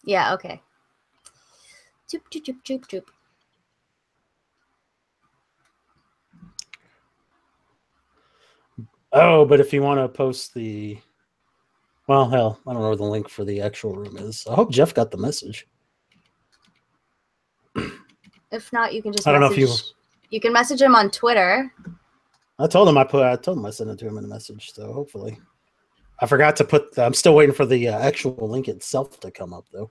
Yeah, okay. Choop, choop, choop, choop, choop. Oh, but if you want to post the, well, hell, I don't know where the link for the actual room is. I hope Jeff got the message. If not, you can just I don't know if message. You can message him on Twitter. I told him I sent it to him in a message. So hopefully, I forgot to put. I'm still waiting for the actual link itself to come up though.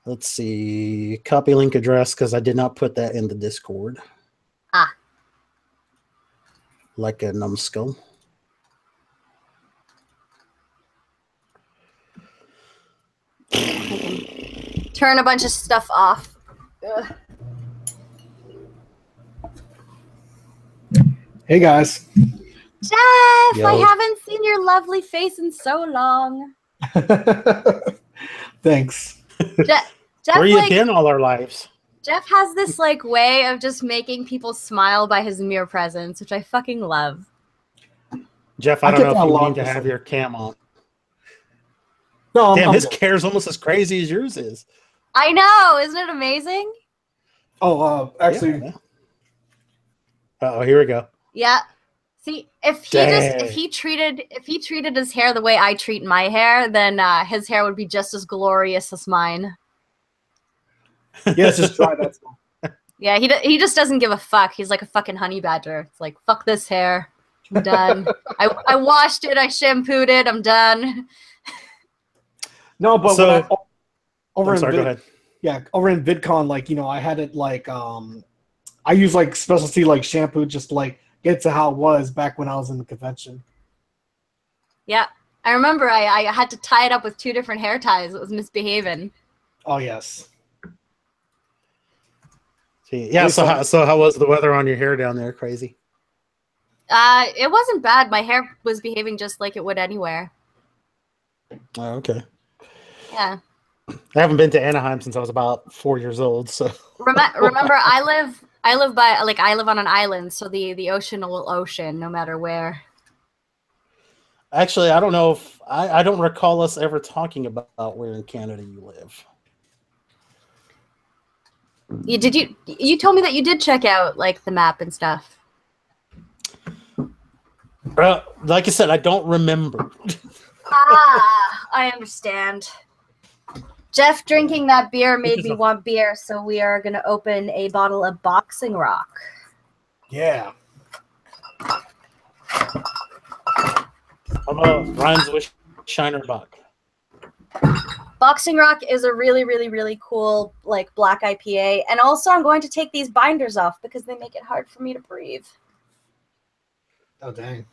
Let's see, copy link address because I did not put that in the Discord. Ah. Like a numbskull. Turn a bunch of stuff off. Ugh. Hey guys. Jeff, Yo. I haven't seen your lovely face in so long. Thanks. Jeff, Where you like, been all our lives? Jeff has this like way of just making people smile by his mere presence, which I fucking love. Jeff, I don't know if you mean to have your cam on. No, damn, his hair is almost as crazy as yours is. I know, isn't it amazing? Oh, actually. Yeah. Oh, here we go. Yeah. See, if he treated his hair the way I treat my hair, then his hair would be just as glorious as mine. Yes, just try that. Yeah, he just doesn't give a fuck. He's like a fucking honey badger. It's like, fuck this hair. I'm done. I washed it. I shampooed it. I'm done. No, but so, over go ahead. Yeah, over in VidCon, like, you know, I had it like I use like specialty like shampoo just to like get to how it was back when I was in the convention. Yeah, I remember I had to tie it up with 2 different hair ties. It was misbehaving. Oh yes. See, yeah. So how was the weather on your hair down there? Crazy. It wasn't bad. My hair was behaving just like it would anywhere. Oh, okay. Yeah. I haven't been to Anaheim since I was about 4 years old. So remember, I live on an island, so the ocean will ocean no matter where. Actually, I don't know if I don't recall us ever talking about where in Canada you live. You told me that you did check out like the map and stuff. Like I said, I don't remember. I understand. Jeff drinking that beer made me want beer, so we are going to open a bottle of Boxing Rock. Yeah. How about Ryan's Wish Shiner Buck? Boxing Rock is a really, really, really cool like black IPA, and also I'm going to take these binders off because they make it hard for me to breathe. Oh dang!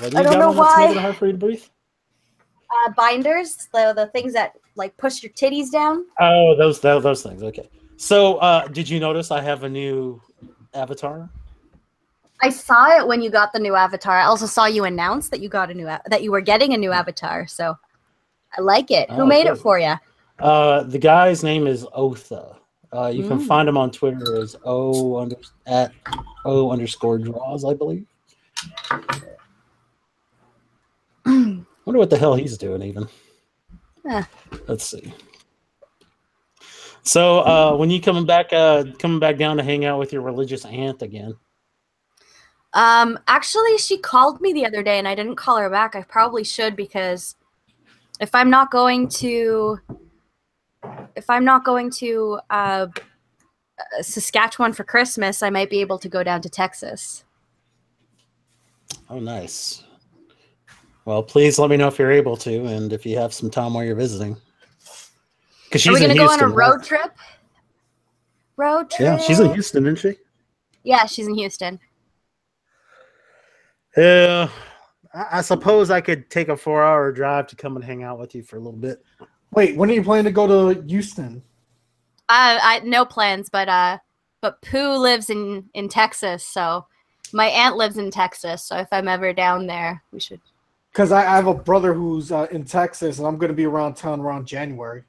I don't know why. Making it hard for you to breathe? Binders, the things that like push your titties down. Oh, those things. Okay. So, did you notice I have a new avatar? I saw it when you got the new avatar. I also saw you announce that you got that you were getting a new avatar. So I like it. Who made it for you? The guy's name is Otha. You can find him on Twitter as @O_draws, I believe. Wonder what the hell he's doing even. Let's see. So when you coming back down to hang out with your religious aunt again? Actually, she called me the other day and I didn't call her back. I probably should, because if I'm not going to Saskatchewan for Christmas, I might be able to go down to Texas. Oh, nice. Well, please let me know if you're able to, and if you have some time while you're visiting. Because she's going to go on a road trip? Road trip? Yeah, she's in Houston, isn't she? Yeah, she's in Houston. Yeah, I suppose I could take a 4-hour drive to come and hang out with you for a little bit. Wait, when are you planning to go to Houston? I no plans, but Pooh lives in Texas, so my aunt lives in Texas. So if I'm ever down there, we should. Because I have a brother who's in Texas, and I'm going to be around town around January.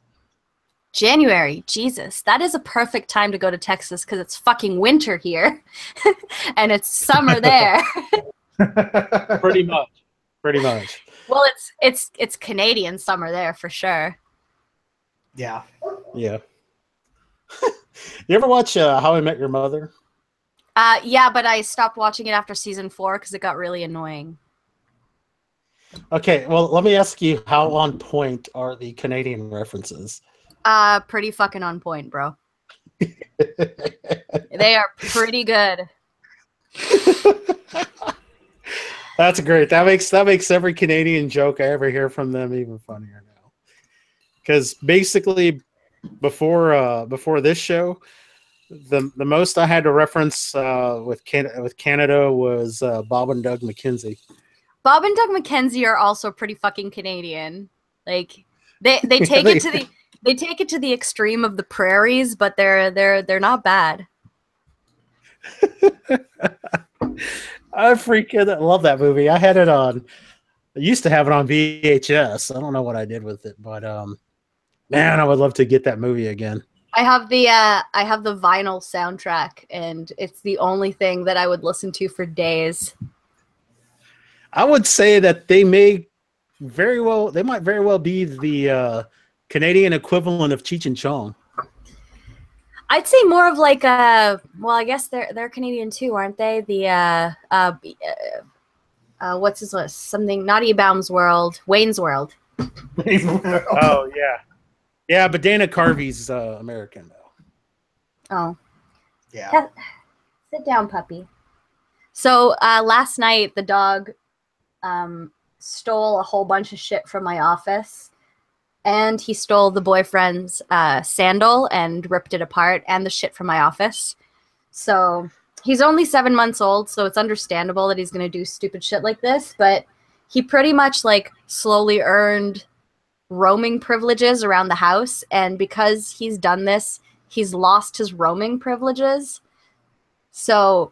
January, Jesus, that is a perfect time to go to Texas because it's fucking winter here, and it's summer there. Pretty much. Well, it's Canadian summer there for sure. Yeah. Yeah. You ever watch How I Met Your Mother? Yeah, but I stopped watching it after season 4 because it got really annoying. Okay, well, let me ask you, how on point are the Canadian references? Pretty fucking on point, bro. They are pretty good. That's great. That makes every Canadian joke I ever hear from them even funnier now. Because basically, before this show, the most I had to reference with Canada was Bob and Doug McKenzie. Bob and Doug McKenzie are also pretty fucking Canadian. Like they take it to the they take it to the extreme of the prairies, but they're not bad. I freaking love that movie. I had it on. I used to have it on VHS. I don't know what I did with it, but man, I would love to get that movie again. I have the vinyl soundtrack, and it's the only thing that I would listen to for days. I would say that they might very well be the Canadian equivalent of Cheech and Chong. I'd say more of like a, well, I guess they're Canadian too, aren't they? The what's his list? Something Naughty Baum's World, Wayne's World. Oh yeah, yeah, but Dana Carvey's American though. Oh Yeah. Sit down, puppy. So last night the dog stole a whole bunch of shit from my office. And he stole the boyfriend's sandal and ripped it apart, and the shit from my office. So he's only 7 months old, so it's understandable that he's going to do stupid shit like this. But he pretty much like slowly earned roaming privileges around the house. And because he's done this, he's lost his roaming privileges. So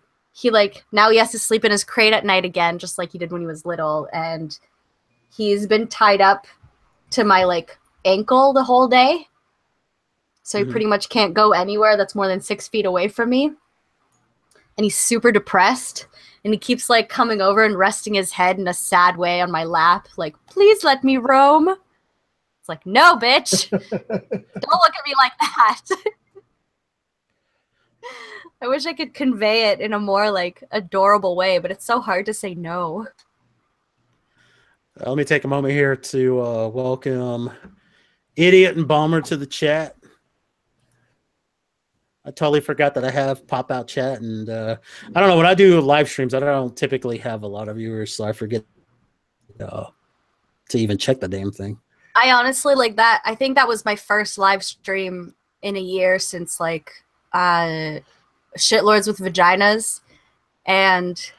now he has to sleep in his crate at night again, just like he did when he was little. And he's been tied up to my ankle the whole day, so he pretty much can't go anywhere that's more than 6 feet away from me, and he's super depressed, and he keeps coming over and resting his head in a sad way on my lap, please let me roam. It's like, no, bitch. Don't look at me like that. I wish I could convey it in a more adorable way, but it's so hard to say no. Let me take a moment here to welcome Idiot and Bomber to the chat. I totally forgot that I have pop-out chat, and I don't know, when I do live streams, I don't typically have a lot of viewers, so I forget to even check the damn thing. I honestly that. I think that was my first live stream in a year since Shitlords with Vaginas, and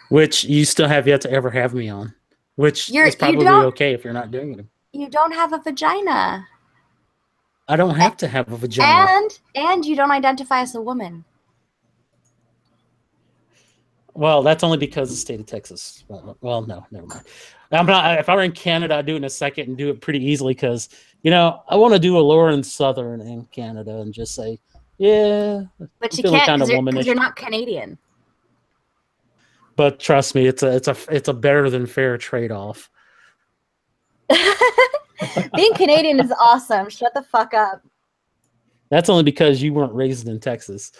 which you still have yet to ever have me on, which is probably okay if you're not doing it. You don't have a vagina. I don't have to have a vagina. And you don't identify as a woman. Well, that's only because the state of Texas. Well, no, never mind. I'm not. If I were in Canada, I'd do it in a second and do it pretty easily because, I want to do a Lauren Southern in Canada and just say, yeah. But you can't because you're not Canadian. But trust me, it's a better than fair trade-off. Being Canadian is awesome. Shut the fuck up. That's only because you weren't raised in Texas.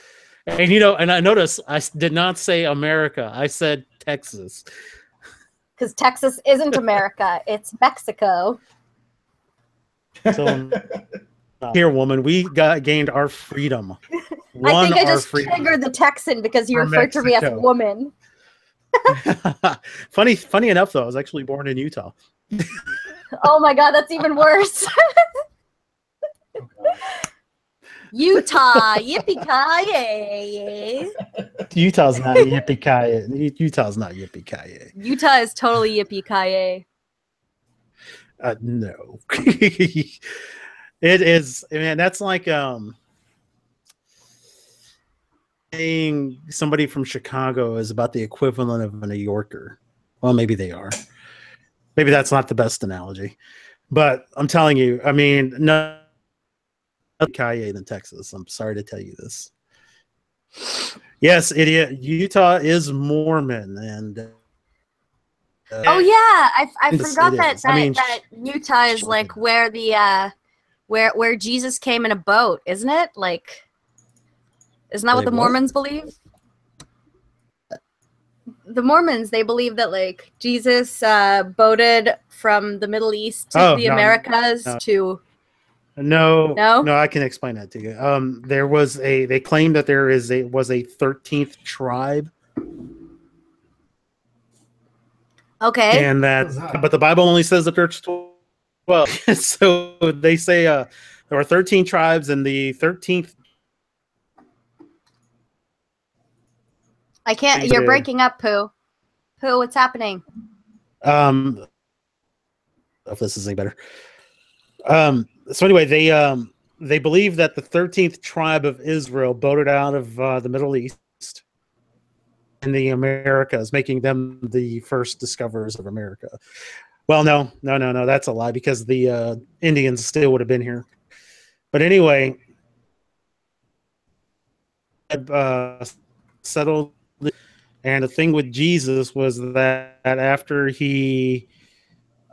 And and I noticed I did not say America. I said Texas. Because Texas isn't America. It's Mexico. So here, woman, we gained our freedom. I think I just triggered the Texan because you referred to me as a woman. Funny enough, though, I was actually born in Utah. Oh my god, that's even worse. Utah, yippee-ki-yay. Utah's not yippee-ki-yay. Utah's not yippee-ki-yay. Utah is totally yippee-ki-yay. No. It is, man, that's like saying somebody from Chicago is about the equivalent of a New Yorker. Well, maybe they are. Maybe that's not the best analogy. But I'm telling you, I mean, no Kanye than Texas. I'm sorry to tell you this. Yes, idiot. Utah is Mormon, and Oh yeah, I Yes, forgot it that is. I mean, that Utah is sure. like where the where Jesus came in a boat, isn't it? Like, isn't that what the Wait, what? Mormons believe? The Mormons, they believe that like Jesus boated from the Middle East to Oh, the no, Americas no. to No, no. I can explain that to you. There was they claim that there was a 13th tribe, Okay. and What is that? but the Bible only says that there's 12. So they say there were 13 tribes, and the 13th. I can't. You're breaking up, Pooh. Pooh, what's happening? If this is any better. So anyway, they believe that the 13th tribe of Israel boated out of the Middle East in the Americas, making them the first discoverers of America. Well, no, that's a lie, because the Indians still would have been here. But anyway, settled, and the thing with Jesus was that after he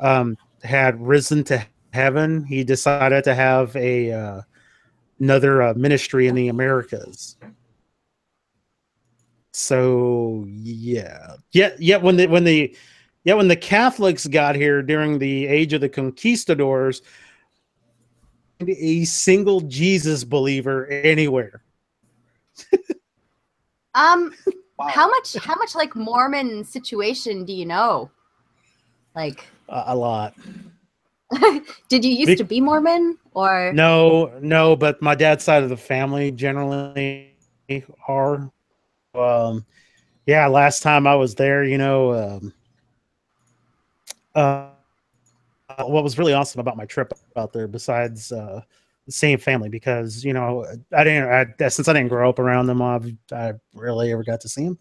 had risen to heaven, he decided to have another ministry in the Americas. So yeah, when the Catholics got here during the age of the conquistadors, a single Jesus believer anywhere. How much like Mormon situation do you know? Like, A lot. did you used to be Mormon or No, but my dad's side of the family generally are. Yeah, last time I was there, what was really awesome about my trip out there, besides the same family, because since I didn't grow up around them, I rarely ever got to see them.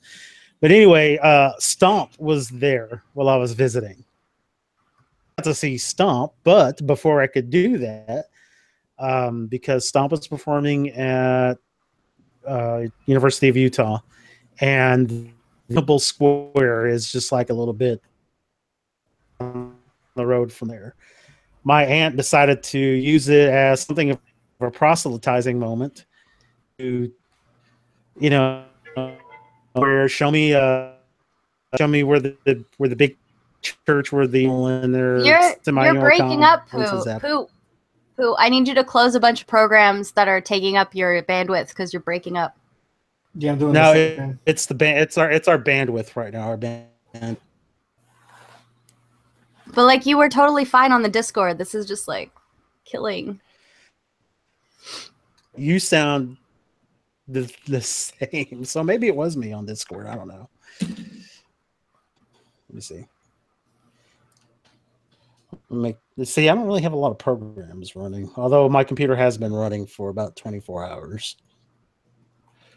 But anyway, Stomp was there while I was visiting. I got to see Stomp, but before I could do that, because Stomp was performing at University of Utah, and Temple Square is just like a little bit on the road from there. My aunt decided to use it as something of a proselytizing moment to, where show me where the big church, where the and their you're semi-annual breaking up, conferences Pooh. happen. Pooh, I need you to close a bunch of programs that are taking up your bandwidth because you're breaking up. Yeah, I'm doing the No, same thing. it's the band. It's our bandwidth right now. Our band. But like you were totally fine on the Discord. This is just like killing. You sound the same, so maybe it was me on Discord. I don't know. Let me see. See, I don't really have a lot of programs running, although my computer has been running for about 24 hours.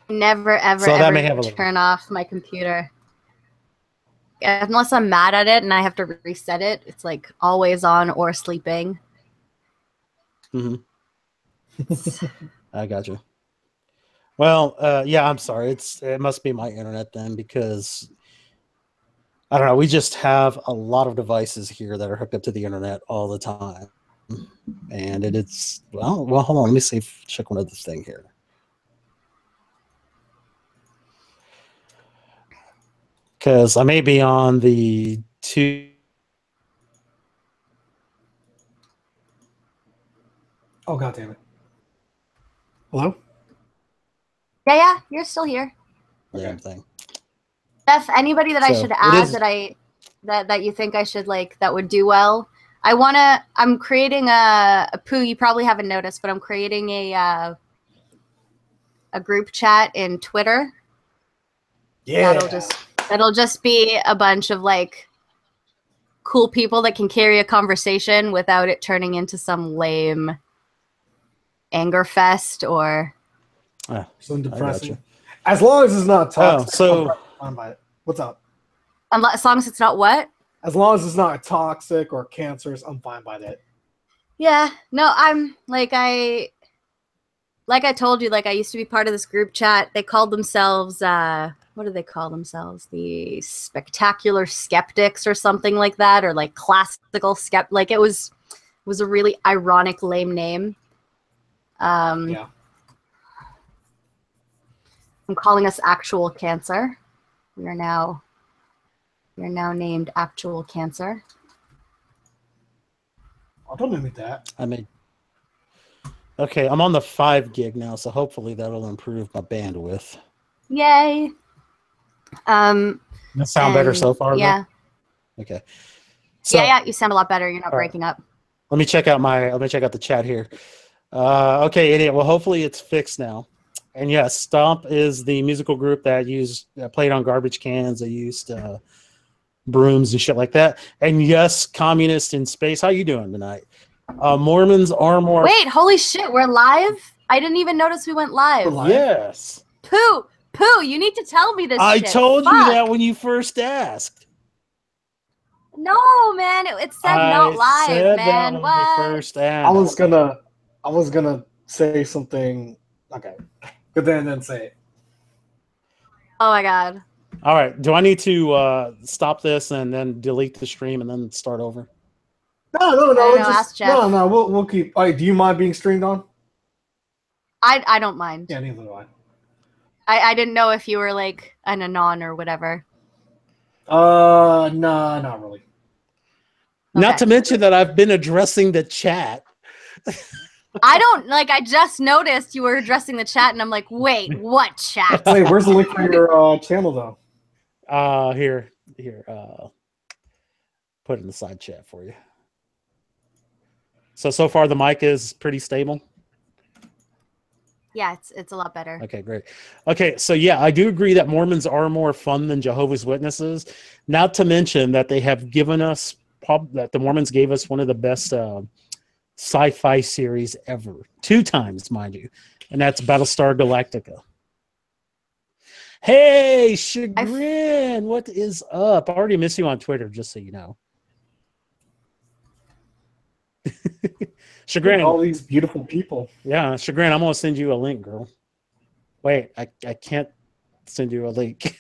Never, ever, So that may ever have a little. turn off my computer. Unless I'm mad at it and I have to reset it, it's like always on or sleeping. I got you. Well, yeah, I'm sorry. It must be my internet then, because I don't know. We just have a lot of devices here that are hooked up to the internet all the time, and it's well. Hold on. Let me see. Check one other thing here. Because I may be on the two. Oh, God damn it. Hello? Yeah, you're still here. Damn thing. Beth, anybody that I So, should it add is- that you think I should like that would do well? I'm creating a Pooh, you probably haven't noticed, but I'm creating a group chat in Twitter. Yeah. That'll just be a bunch of like cool people that can carry a conversation without it turning into some lame anger fest or Something I depressing. gotcha. As long as it's not toxic, so- I'm fine by it. What's up? as long as it's not what? As long as it's not toxic or cancerous, I'm fine by that. Yeah, no, I'm like I told you, like I used to be part of this group chat. They called themselves what do they call themselves? The Spectacular Skeptics or something like that, or like Classical Skept. Like it was a really ironic, lame name. Yeah. I'm calling us Actual Cancer. We are now named Actual Cancer. I don't admit that. Okay, I'm on the 5 gig now, so hopefully that'll improve my bandwidth. Yay! That sound better so far? Yeah. Though? Okay. So, yeah, you sound a lot better. You're not breaking up. Let me check out the chat here. Okay, idiot. Well, hopefully it's fixed now. And yes, Stomp is the musical group that played on garbage cans. They used brooms and shit like that. And yes, Communist in Space. How you doing tonight? Mormons are more. Wait, holy shit, we're live? I didn't even notice we went live. Yes. Pooh, you need to tell me this I shit. told Fuck. you that when you first asked. No, man, it said not live, said man. That when what? you first asked. I was gonna say something. Okay, but then say it. Oh my god. All right. Do I need to stop this and then delete the stream and then start over? No. Ask Jeff. No. We'll keep. All right, do you mind being streamed on? I don't mind. Yeah, neither do I. I didn't know if you were like an anon or whatever. No, not really. Not to mention that I've been addressing the chat. I just noticed you were addressing the chat and I'm like, wait, what chat? Wait, where's the link for your channel though? Here. Put it in the side chat for you. So far the mic is pretty stable. Yeah, it's a lot better. Okay, great. Okay, so yeah, I do agree that Mormons are more fun than Jehovah's Witnesses. Not to mention that they have given us that the Mormons gave us one of the best sci-fi series ever, 2 times, mind you, and that's Battlestar Galactica. Hey, Chagrin, what is up? I already miss you on Twitter, just so you know. Chagrin, all these beautiful people. Yeah, Chagrin, I'm gonna send you a link, girl. Wait, I can't send you a link.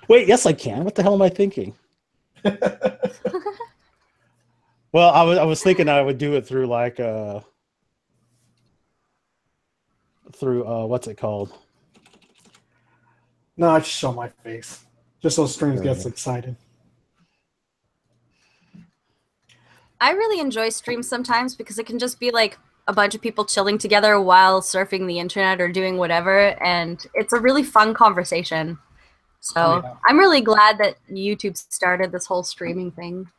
Wait, yes, I can. What the hell am I thinking? Well, I was thinking I would do it through like what's it called? No, I just show my face, just so streams gets excited. I really enjoy streams sometimes because it can just be like a bunch of people chilling together while surfing the internet or doing whatever, and it's a really fun conversation. So yeah. I'm really glad that YouTube started this whole streaming thing.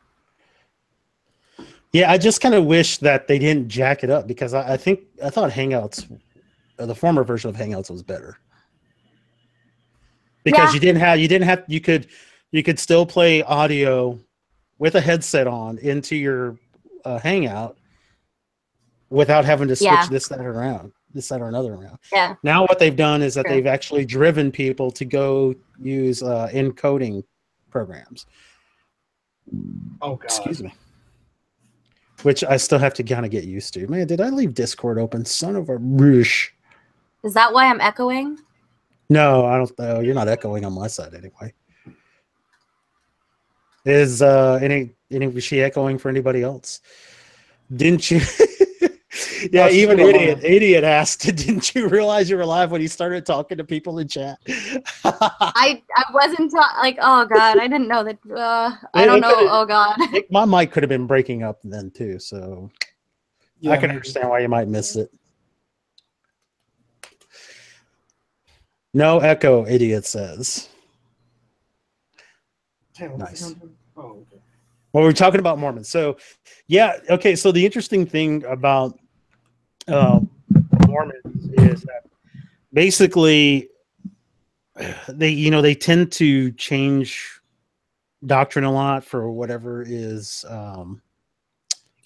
Yeah, I just kind of wish that they didn't jack it up because I thought Hangouts, the former version of Hangouts, was better. Because you could still play audio with a headset on into your Hangout without having to switch this, that, or another around. Yeah. Now what they've done is that they've actually driven people to go use encoding programs. Oh God. Excuse me. Which I still have to kind of get used to. Man, did I leave Discord open? Son of a bitch. Is that why I'm echoing? No, I don't know. You're not echoing on my side anyway. Is was she echoing for anybody else? Didn't you? Yeah, even idiot asked, didn't you realize you were live when you started talking to people in chat? I wasn't like, oh God, I didn't know that. I don't know. Oh God. My mic could have been breaking up then too, so yeah, I can understand why you might miss it. No echo, idiot says. Nice. Oh, okay. Well, we're talking about Mormons. So, yeah, okay. So the interesting thing about Mormons is that basically they tend to change doctrine a lot for whatever is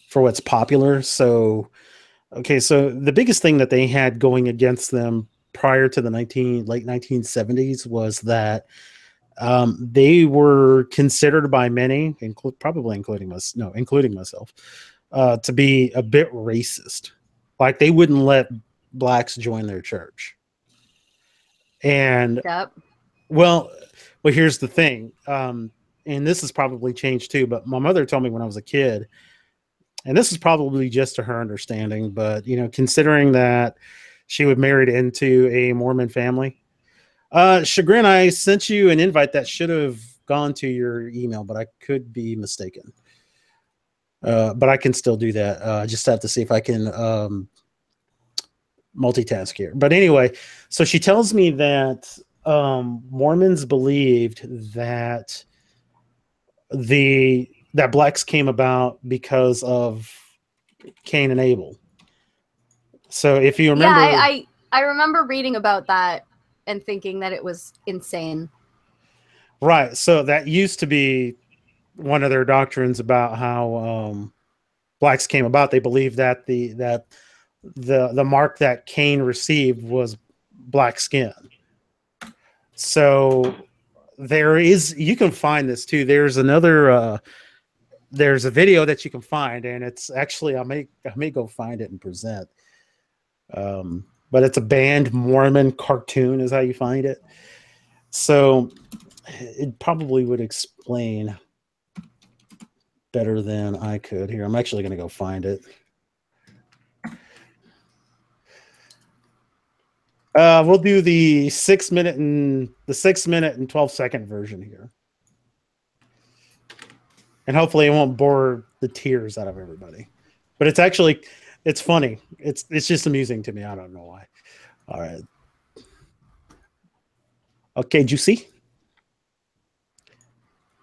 for what's popular. So, okay, so the biggest thing that they had going against them prior to the late 1970s was that they were considered by many, including myself, to be a bit racist. Like they wouldn't let blacks join their church. And Well, here's the thing, and this has probably changed too. But my mother told me when I was a kid, and this is probably just to her understanding, but considering that she was married into a Mormon family. Chagrin, I sent you an invite that should have gone to your email, but I could be mistaken. But I can still do that. I just have to see if I can multitask here. But anyway, so she tells me that Mormons believed that that blacks came about because of Cain and Abel. So if you remember, I remember reading about that and thinking that it was insane. Right. So that used to be one of their doctrines about how blacks came about. They believed that the mark that Cain received was black skin. So you can find this too. There's a video that you can find, and it's actually I may go find it and present. But it's a banned Mormon cartoon is how you find it. So it probably would explain better than I could here. I'm actually going to go find it. We'll do the 6 minute and 12-second version here. And hopefully it won't bore the tears out of everybody. But it's funny. It's just amusing to me. I don't know why. All right. Okay, did you see?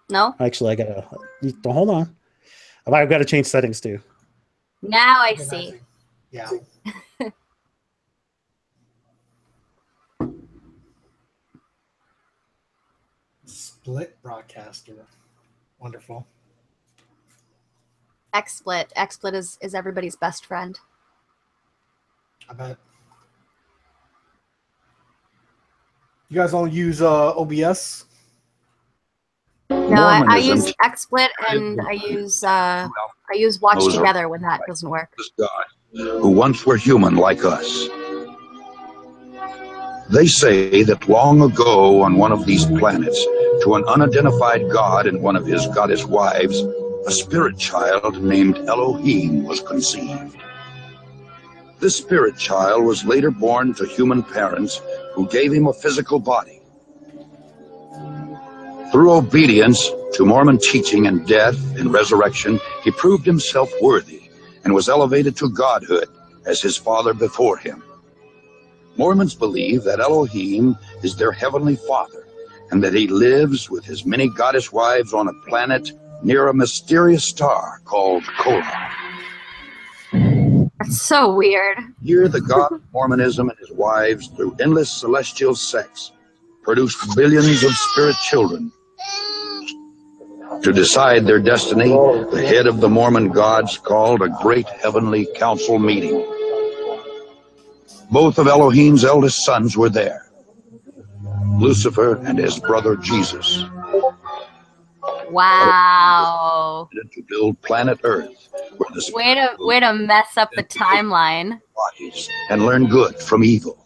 No. Actually, hold on. I've got to change settings too. Now I see. Yeah. Split broadcaster. Wonderful. XSplit. XSplit is everybody's best friend. I bet. You guys don't use OBS? No, I use XSplit and I use Watch Together when that doesn't work. God, who once were human like us. They say that long ago on one of these planets, to an unidentified god and one of his goddess wives, a spirit child named Elohim was conceived. This spirit child was later born to human parents who gave him a physical body. Through obedience to Mormon teaching and death and resurrection, he proved himself worthy and was elevated to godhood as his father before him. Mormons believe that Elohim is their heavenly father and that he lives with his many goddess wives on a planet near a mysterious star called Kora. That's so weird. Here, the god of Mormonism and his wives, through endless celestial sex, produced billions of spirit children. To decide their destiny, the head of the Mormon gods called a great heavenly council meeting. Both of Elohim's eldest sons were there, Lucifer and his brother Jesus. Wow. To build planet Earth, where the way to mess up the timeline. Bodies and learn good from evil.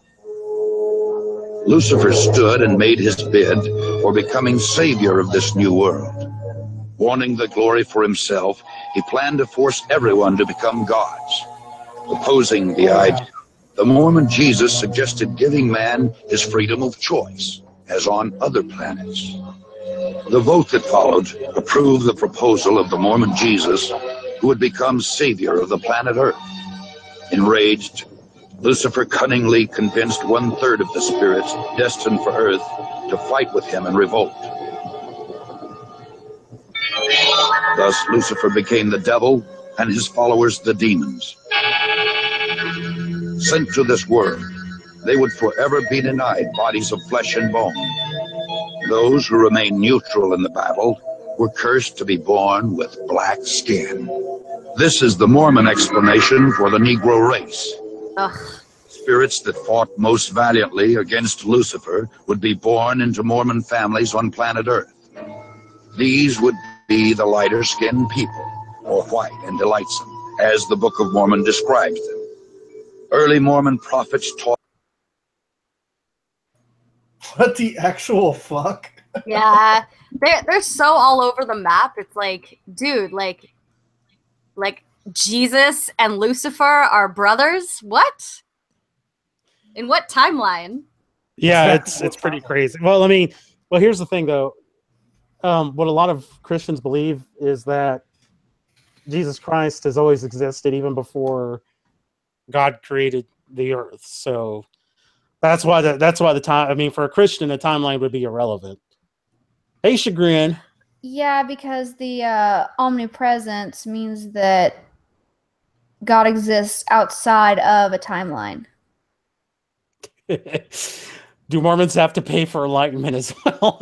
Lucifer stood and made his bid for becoming savior of this new world. Wanting the glory for himself, he planned to force everyone to become gods. Opposing the idea, the Mormon Jesus suggested giving man his freedom of choice, as on other planets. The vote that followed approved the proposal of the Mormon Jesus, who would become savior of the planet Earth. Enraged, Lucifer cunningly convinced 1/3 of the spirits destined for Earth to fight with him in revolt. Thus, Lucifer became the devil and his followers the demons. Sent to this world, they would forever be denied bodies of flesh and bone. Those who remained neutral in the battle were cursed to be born with black skin. This is the Mormon explanation for the Negro race. Ugh. Spirits that fought most valiantly against Lucifer would be born into Mormon families on planet Earth. These would be the lighter-skinned people, or white and delightsome, as the Book of Mormon describes them. Early Mormon prophets taught. What the actual fuck? Yeah, they're so all over the map. It's like, dude, like Jesus and Lucifer are brothers. What? In what timeline? Yeah, Exactly. it's pretty crazy. Well, I mean, well, here's the thing though. What a lot of Christians believe is that Jesus Christ has always existed even before God created the earth. So that's why the time. I mean, for a Christian, a timeline would be irrelevant. Hey, Chagrin. Yeah, because the omnipresence means that God exists outside of a timeline. Do Mormons have to pay for enlightenment as well?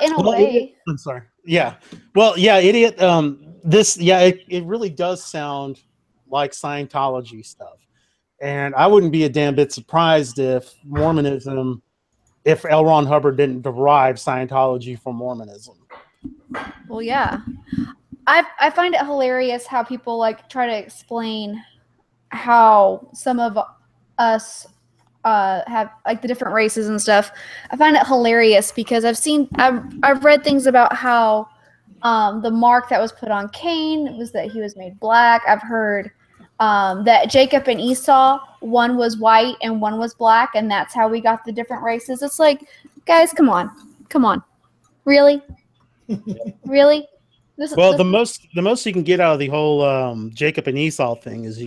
In a way. I'm sorry. Yeah. Well, yeah, idiot. It really does sound like Scientology stuff. And I wouldn't be a damn bit surprised if L. Ron Hubbard didn't derive Scientology from Mormonism. Well, yeah. I find it hilarious how people like try to explain how some of us have like the different races and stuff. I find it hilarious because I've read things about how the mark that was put on Cain was that he was made black. I've heard that Jacob and Esau, one was white and one was black, and that's how we got the different races. It's like, guys, come on, really, really. The most you can get out of the whole Jacob and Esau thing is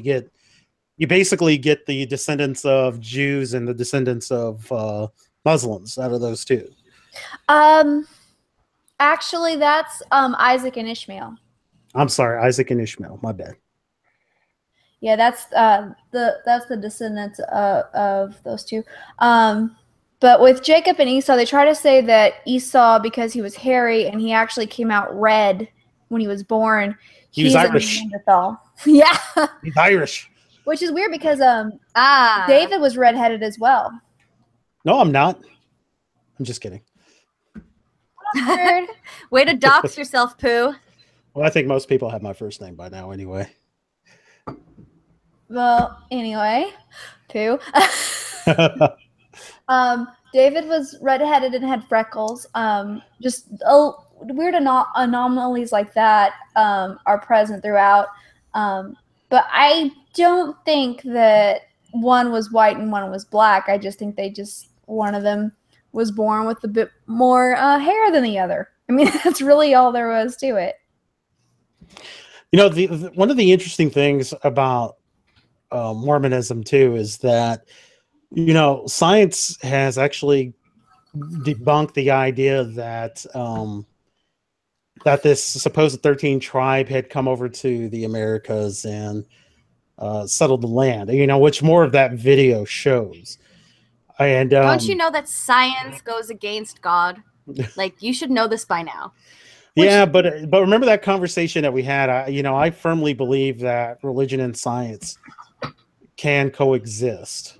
you basically get the descendants of Jews and the descendants of Muslims out of those two. Actually, that's Isaac and Ishmael. I'm sorry, Isaac and Ishmael. My bad. Yeah, that's the descendants of those two. But with Jacob and Esau, they try to say that Esau, because he was hairy and he actually came out red when he was born, He's Irish. Neanderthal. Yeah, He's Irish. which is weird because David was redheaded as well. No, I'm not. I'm just kidding. Way to dox yourself, Pooh. Well, I think most people have my first name by now anyway. Well, anyway, Pooh. David was redheaded and had freckles. Just weird anomalies like that are present throughout. But I don't think that one was white and one was black. I just think one of them was born with a bit more hair than the other. I mean, that's really all there was to it. You know, one of the interesting things about Mormonism too is that, you know, science has actually debunked the idea that that this supposed 13 tribe had come over to the Americas and settled the land. You know, which more of that video shows. And don't you know that science goes against God? Like, you should know this by now. Yeah, but remember that conversation that we had. I firmly believe that religion and science can coexist.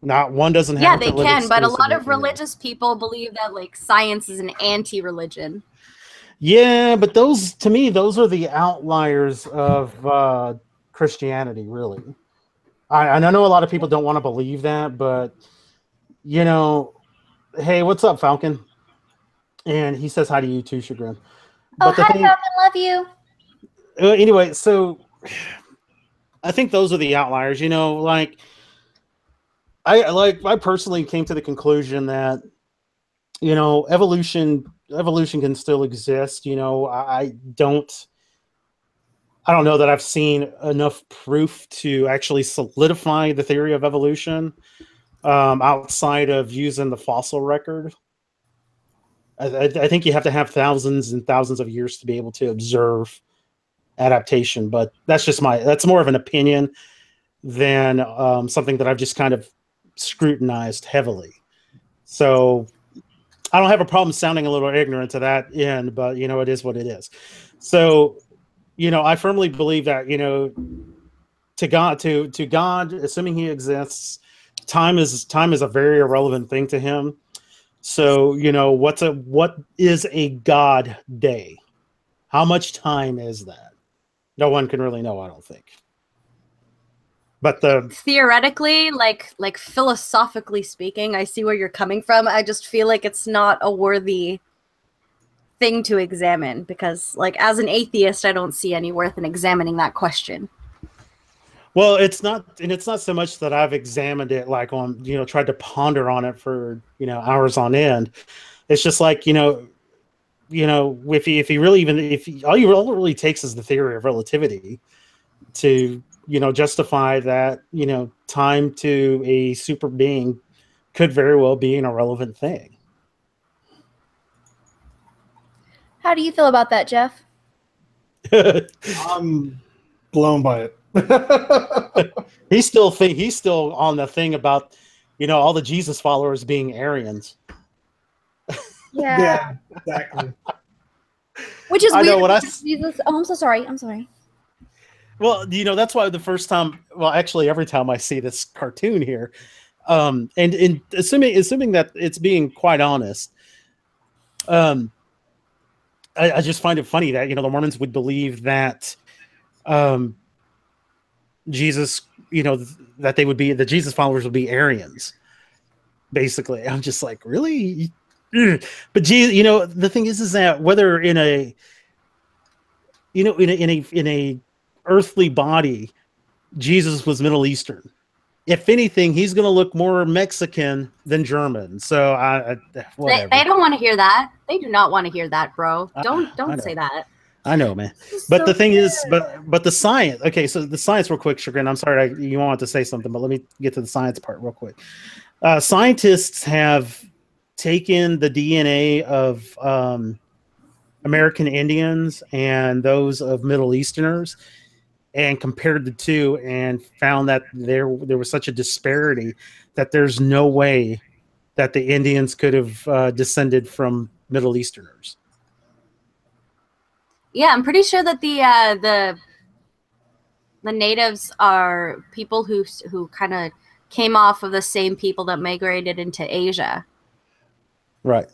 Not one doesn't have. Yeah, they can, but a lot of religious people believe that like science is an anti-religion. Yeah, but those are the outliers of Christianity, really. I know a lot of people don't want to believe that, but you know, hey, what's up, Falcon? And he says hi to you too, Chagrin. Oh, hi, Falcon, love you. Anyway, so I think those are the outliers. You know, like I personally came to the conclusion that, you know, evolution can still exist. You know, I don't know that I've seen enough proof to actually solidify the theory of evolution outside of using the fossil record. I think you have to have thousands and thousands of years to be able to observe adaptation, but that's more of an opinion than something that I've just kind of scrutinized heavily. So I don't have a problem sounding a little ignorant to that end, but you know, it is what it is. So, you know, I firmly believe that, you know, to God, assuming he exists, time is a very irrelevant thing to him. So, you know, what is a God day? How much time is that? No one can really know, I don't think. But the theoretically, like philosophically speaking, I see where you're coming from. I just feel like it's not a worthy thing to examine because, like, as an atheist, I don't see any worth in examining that question. well, it's not so much that I've examined it like on, tried to ponder on it for, hours on end. It's just like, if he really all it really takes is the theory of relativity to, justify that, time to a super being could very well be an irrelevant thing. How do you feel about that, Jeff? I'm blown by it. He's still on the thing about, all the Jesus followers being Aryans. Yeah, exactly. Which is I know weird. what I Jesus. Oh, I'm so sorry. I'm sorry. Well, that's why the first time, well, actually every time I see this cartoon here, and assuming that it's being quite honest, I just find it funny that, the Mormons would believe that Jesus, that the Jesus followers would be Aryans. Basically, I'm just like, really? But the thing is that whether in a earthly body, Jesus was Middle Eastern. If anything, he's going to look more Mexican than German. So whatever. They don't want to hear that. They do not want to hear that, bro. Don't say that. I know, man. But the thing is, but the science. Okay, so the science, real quick, Chagrin. I'm sorry, you wanted to say something, but let me get to the science part real quick. Scientists have taken the DNA of American Indians and those of Middle Easterners and compared the two and found that there was such a disparity that there's no way that the Indians could have descended from Middle Easterners. Yeah, I'm pretty sure that the natives are people who kind of came off of the same people that migrated into Asia. Right.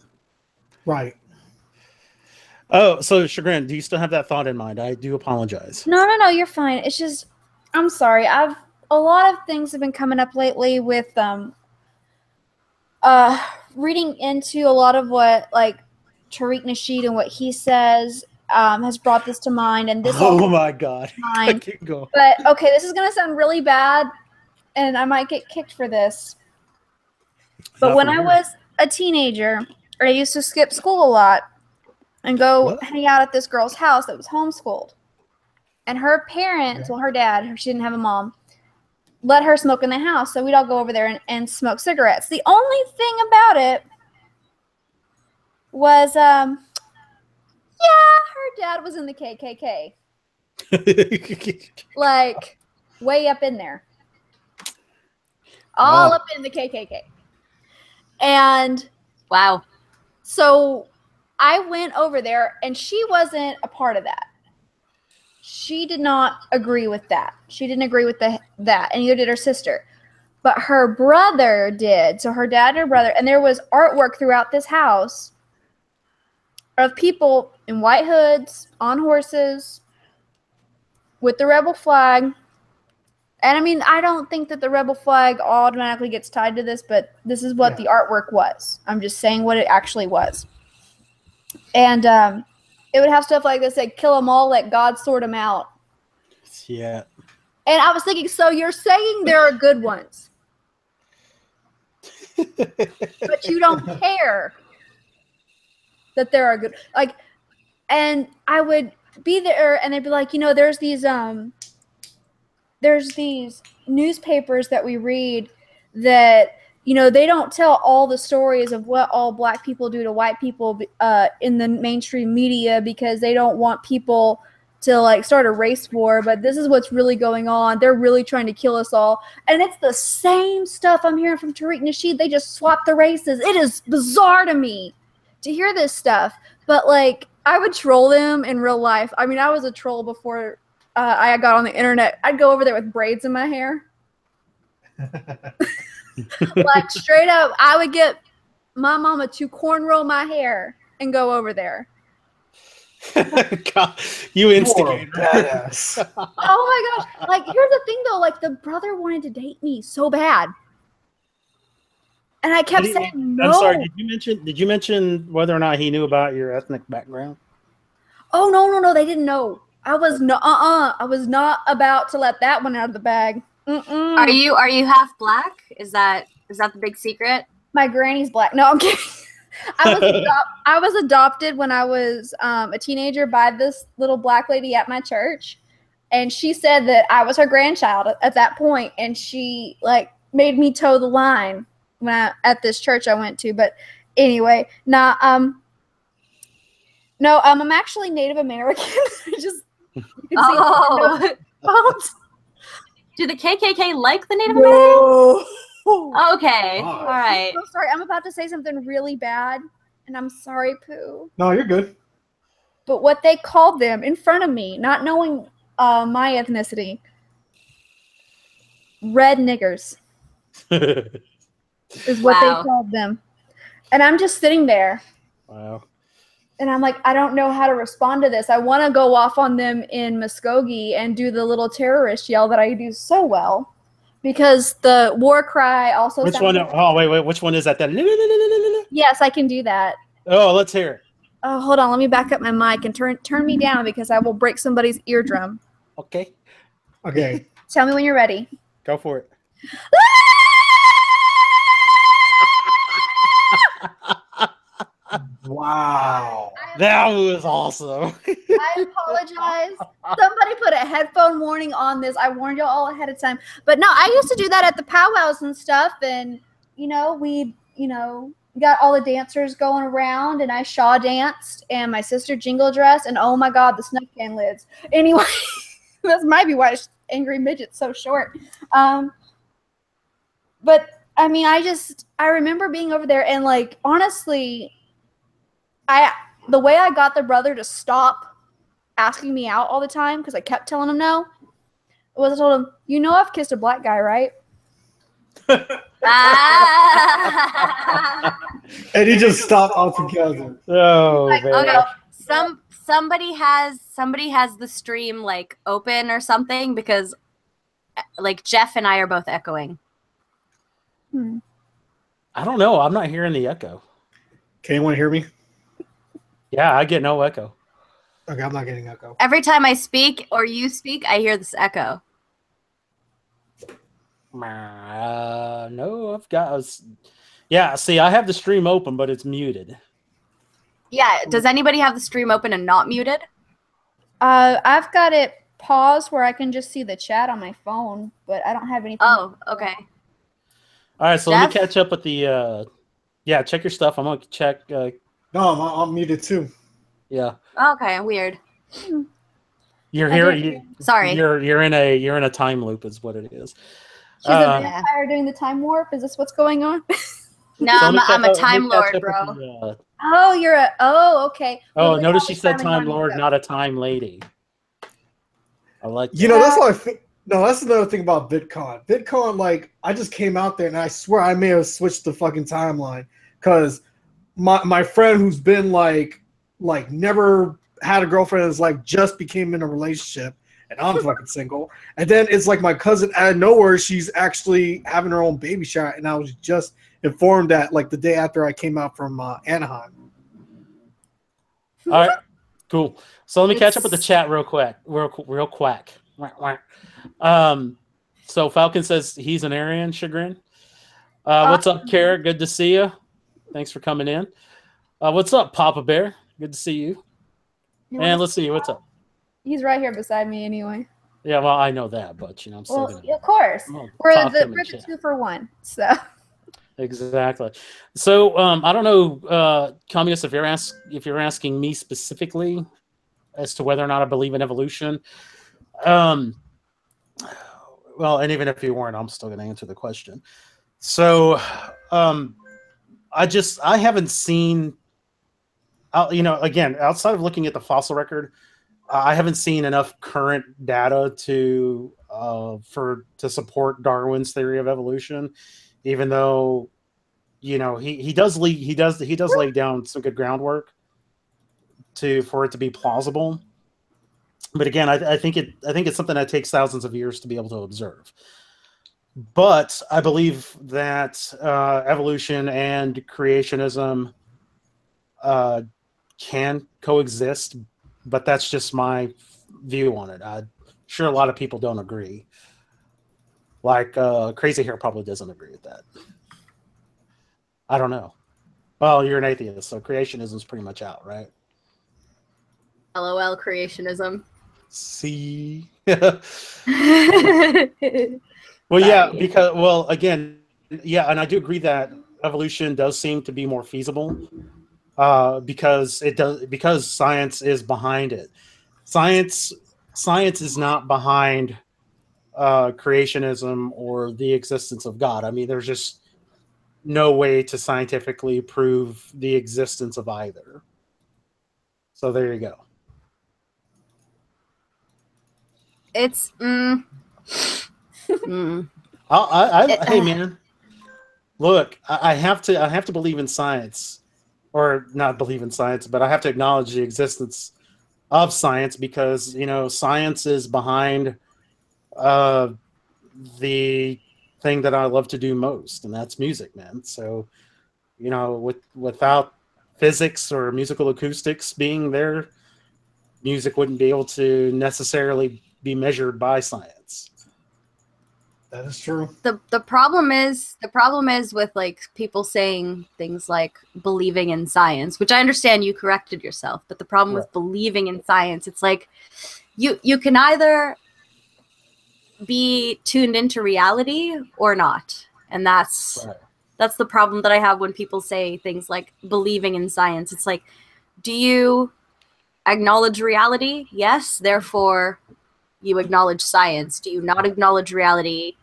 Oh, so Chagrin, do you still have that thought in mind? I do apologize. No, you're fine. It's just, I'm sorry. A lot of things have been coming up lately with reading into a lot of what like Tariq Nasheed and what he says has brought this to mind, and this. Oh my God! I can't go. But okay, this is gonna sound really bad, and I might get kicked for this. But when I was a teenager, I used to skip school a lot and go hang out at this girl's house that was homeschooled. And her parents, well, her dad, she didn't have a mom, let her smoke in the house. So we'd all go over there and smoke cigarettes. The only thing about it was, her dad was in the KKK. Like, way up in there. All up in the KKK. And wow. So I went over there, and she wasn't a part of that. She did not agree with that. She didn't agree with that, and neither did her sister. But her brother did. So her dad and her brother, and there was artwork throughout this house of people in white hoods, on horses, with the rebel flag. And I mean, I don't think that the rebel flag automatically gets tied to this, but this is what the artwork was. I'm just saying what it actually was. And it would have stuff like this, like, kill them all, let God sort them out. Yeah. And I was thinking, so you're saying there are good ones, but you don't care that there are good, like, and I would be there and they'd be like, there's these newspapers that we read that, they don't tell all the stories of what all black people do to white people in the mainstream media because they don't want people to like start a race war, but this is what's really going on. They're really trying to kill us all. And it's the same stuff I'm hearing from Tariq Nasheed. They just swapped the races. It is bizarre to me to hear this stuff. But like, I would troll them in real life. I mean, I was a troll before I got on the internet. I'd go over there with braids in my hair. Like, straight up, I would get my mama to cornrow my hair and go over there. God, you instigator. Badass. Oh my gosh! Like, here's the thing though. Like, the brother wanted to date me so bad, and I kept saying no. I'm sorry. Did you mention whether or not he knew about your ethnic background? Oh no! They didn't know. I was no. I was not about to let that one out of the bag. Mm-mm. Are you half black? Is that the big secret? My granny's black. No, I'm kidding. I was adopted when I was a teenager by this little black lady at my church, and she said that I was her grandchild at that point, and she like made me toe the line at this church I went to. But anyway, no, I'm actually Native American. Oh. Do the KKK like the Native Americans? Okay. Wow. All right. I'm so sorry. I'm about to say something really bad, and I'm sorry, Pooh. No, you're good. But what they called them in front of me, not knowing my ethnicity, red niggers is what Wow. they called them. And I'm just sitting there, Wow. and I'm like, I don't know how to respond to this. I want to go off on them in Muskogee and do the little terrorist yell that I do so well. Because the war cry also Which sounds one? like- Oh, wait. Which one is that? Yes, I can do that. Oh, let's hear it. Oh, hold on. Let me back up my mic and turn me down because I will break somebody's eardrum. Okay, Okay. Tell me when you're ready. go for it. Wow. That was awesome. I apologize. Somebody put a headphone warning on this. I warned y'all all ahead of time. But no, I used to do that at the powwows and stuff. And, we got all the dancers going around, and I Shaw danced, and my sister jingle dressed, and oh my God, the snuff can lids. Anyway, that might be why Angry Midget's so short. But I mean, I remember being over there, and like, honestly, the way I got the brother to stop asking me out all the time, because I kept telling him no, was I told him, I've kissed a black guy, right? And he just stopped altogether. Oh, Like, man. okay, somebody has the stream like open or something, because like Jeff and I are both echoing. I don't know. I'm not hearing the echo. Can anyone hear me? Yeah, I get no echo. Okay, I'm not getting echo. Every time I speak or you speak, I hear this echo. No, I've got. Yeah, see, I have the stream open, but it's muted. Yeah. Does anybody have the stream open and not muted? I've got it paused where I can just see the chat on my phone, but I don't have anything. Oh, okay. All right, so let me Jeff? catch up with the. Yeah, check your stuff. I'm gonna check. No, I'm muted too. Yeah, Okay, weird. you're I here. didn't- Sorry. You're in a time loop, is what it is. She's a vampire doing the time warp. Is this what's going on? No, So let me I'm a catch up- let me time catch lord, up bro. with the, Okay. Oh, Well, notice all she the said time time in lord, Monaco. not a time lady. I like that. That's what I think. No, that's another thing about VidCon. VidCon, like, I just came out there and I swear I may have switched the fucking timeline because my friend who's been like never had a girlfriend is like just became in a relationship and I'm fucking single. And then it's like my cousin out of nowhere, she's actually having her own baby shower, and I was just informed that like the day after I came out from Anaheim. All right, cool. So let me catch up with the chat real quick. Real quick. So Falcon says he's an Aryan chagrin. What's up, Kara? Good to see you. Thanks for coming in. What's up, Papa Bear? Good to see you. And let's see what's up. He's right here beside me anyway. Yeah, well, I know that, but I'm still Well, gonna of course. I'll We're talk to the him in chat. 2-for-1. So Exactly. So I don't know, communist, if you're asking me specifically as to whether or not I believe in evolution. Well, and even if you weren't, I'm still going to answer the question. So I haven't seen, again, outside of looking at the fossil record, I haven't seen enough current data to support Darwin's theory of evolution, even though he does lay down some good groundwork. for it to be plausible. But again, I think it's something that takes thousands of years to be able to observe. But I believe that evolution and creationism can coexist, but that's just my view on it. I'm sure a lot of people don't agree. Like Crazy Hair probably doesn't agree with that. I don't know. Well, you're an atheist, so creationism's pretty much out, right? LOL creationism. See. Well, yeah, because again, yeah, and I do agree that evolution does seem to be more feasible because science is behind it. Science is not behind creationism or the existence of God. I mean, there's just no way to scientifically prove the existence of either. So there you go. It's hey man, look, I have to believe in science, or not believe in science, but I have to acknowledge the existence of science because science is behind the thing that I love to do most, and that's music, man. So without physics or musical acoustics being there, music wouldn't be able to necessarily be measured by science. That is true. The problem is with like people saying things like believing in science, which I understand you corrected yourself, but the problem with believing in science, it's like you can either be tuned into reality or not, and that's the problem that I have when people say things like believing in science. It's like, do you acknowledge reality? Yes, therefore you acknowledge science. Do you not acknowledge reality?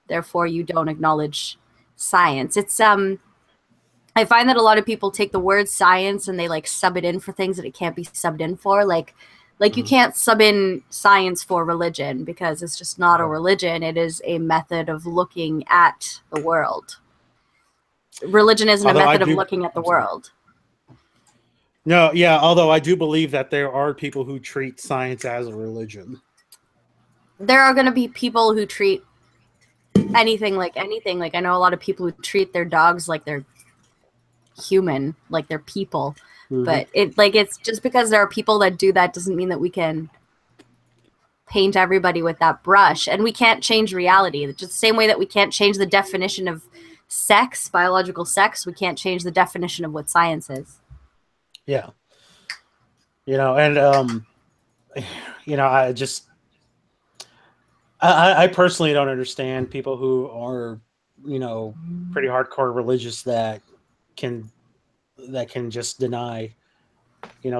Therefore you don't acknowledge science. It's I find that a lot of people take the word science and they like sub it in for things that it can't be subbed in for. Like you can't sub in science for religion because it's just not a religion. It is a method of looking at the world. Religion isn't a method of looking at the world. No, yeah, although I do believe that there are people who treat science as a religion. There are going to be people who treat anything like anything. Like I know a lot of people who treat their dogs like they're human, like they're people. But it's just because there are people that do that doesn't mean that we can paint everybody with that brush, and we can't change reality. Just the same way that we can't change the definition of sex, biological sex, we can't change the definition of what science is. Yeah. And I personally don't understand people who are, pretty hardcore religious that can just deny,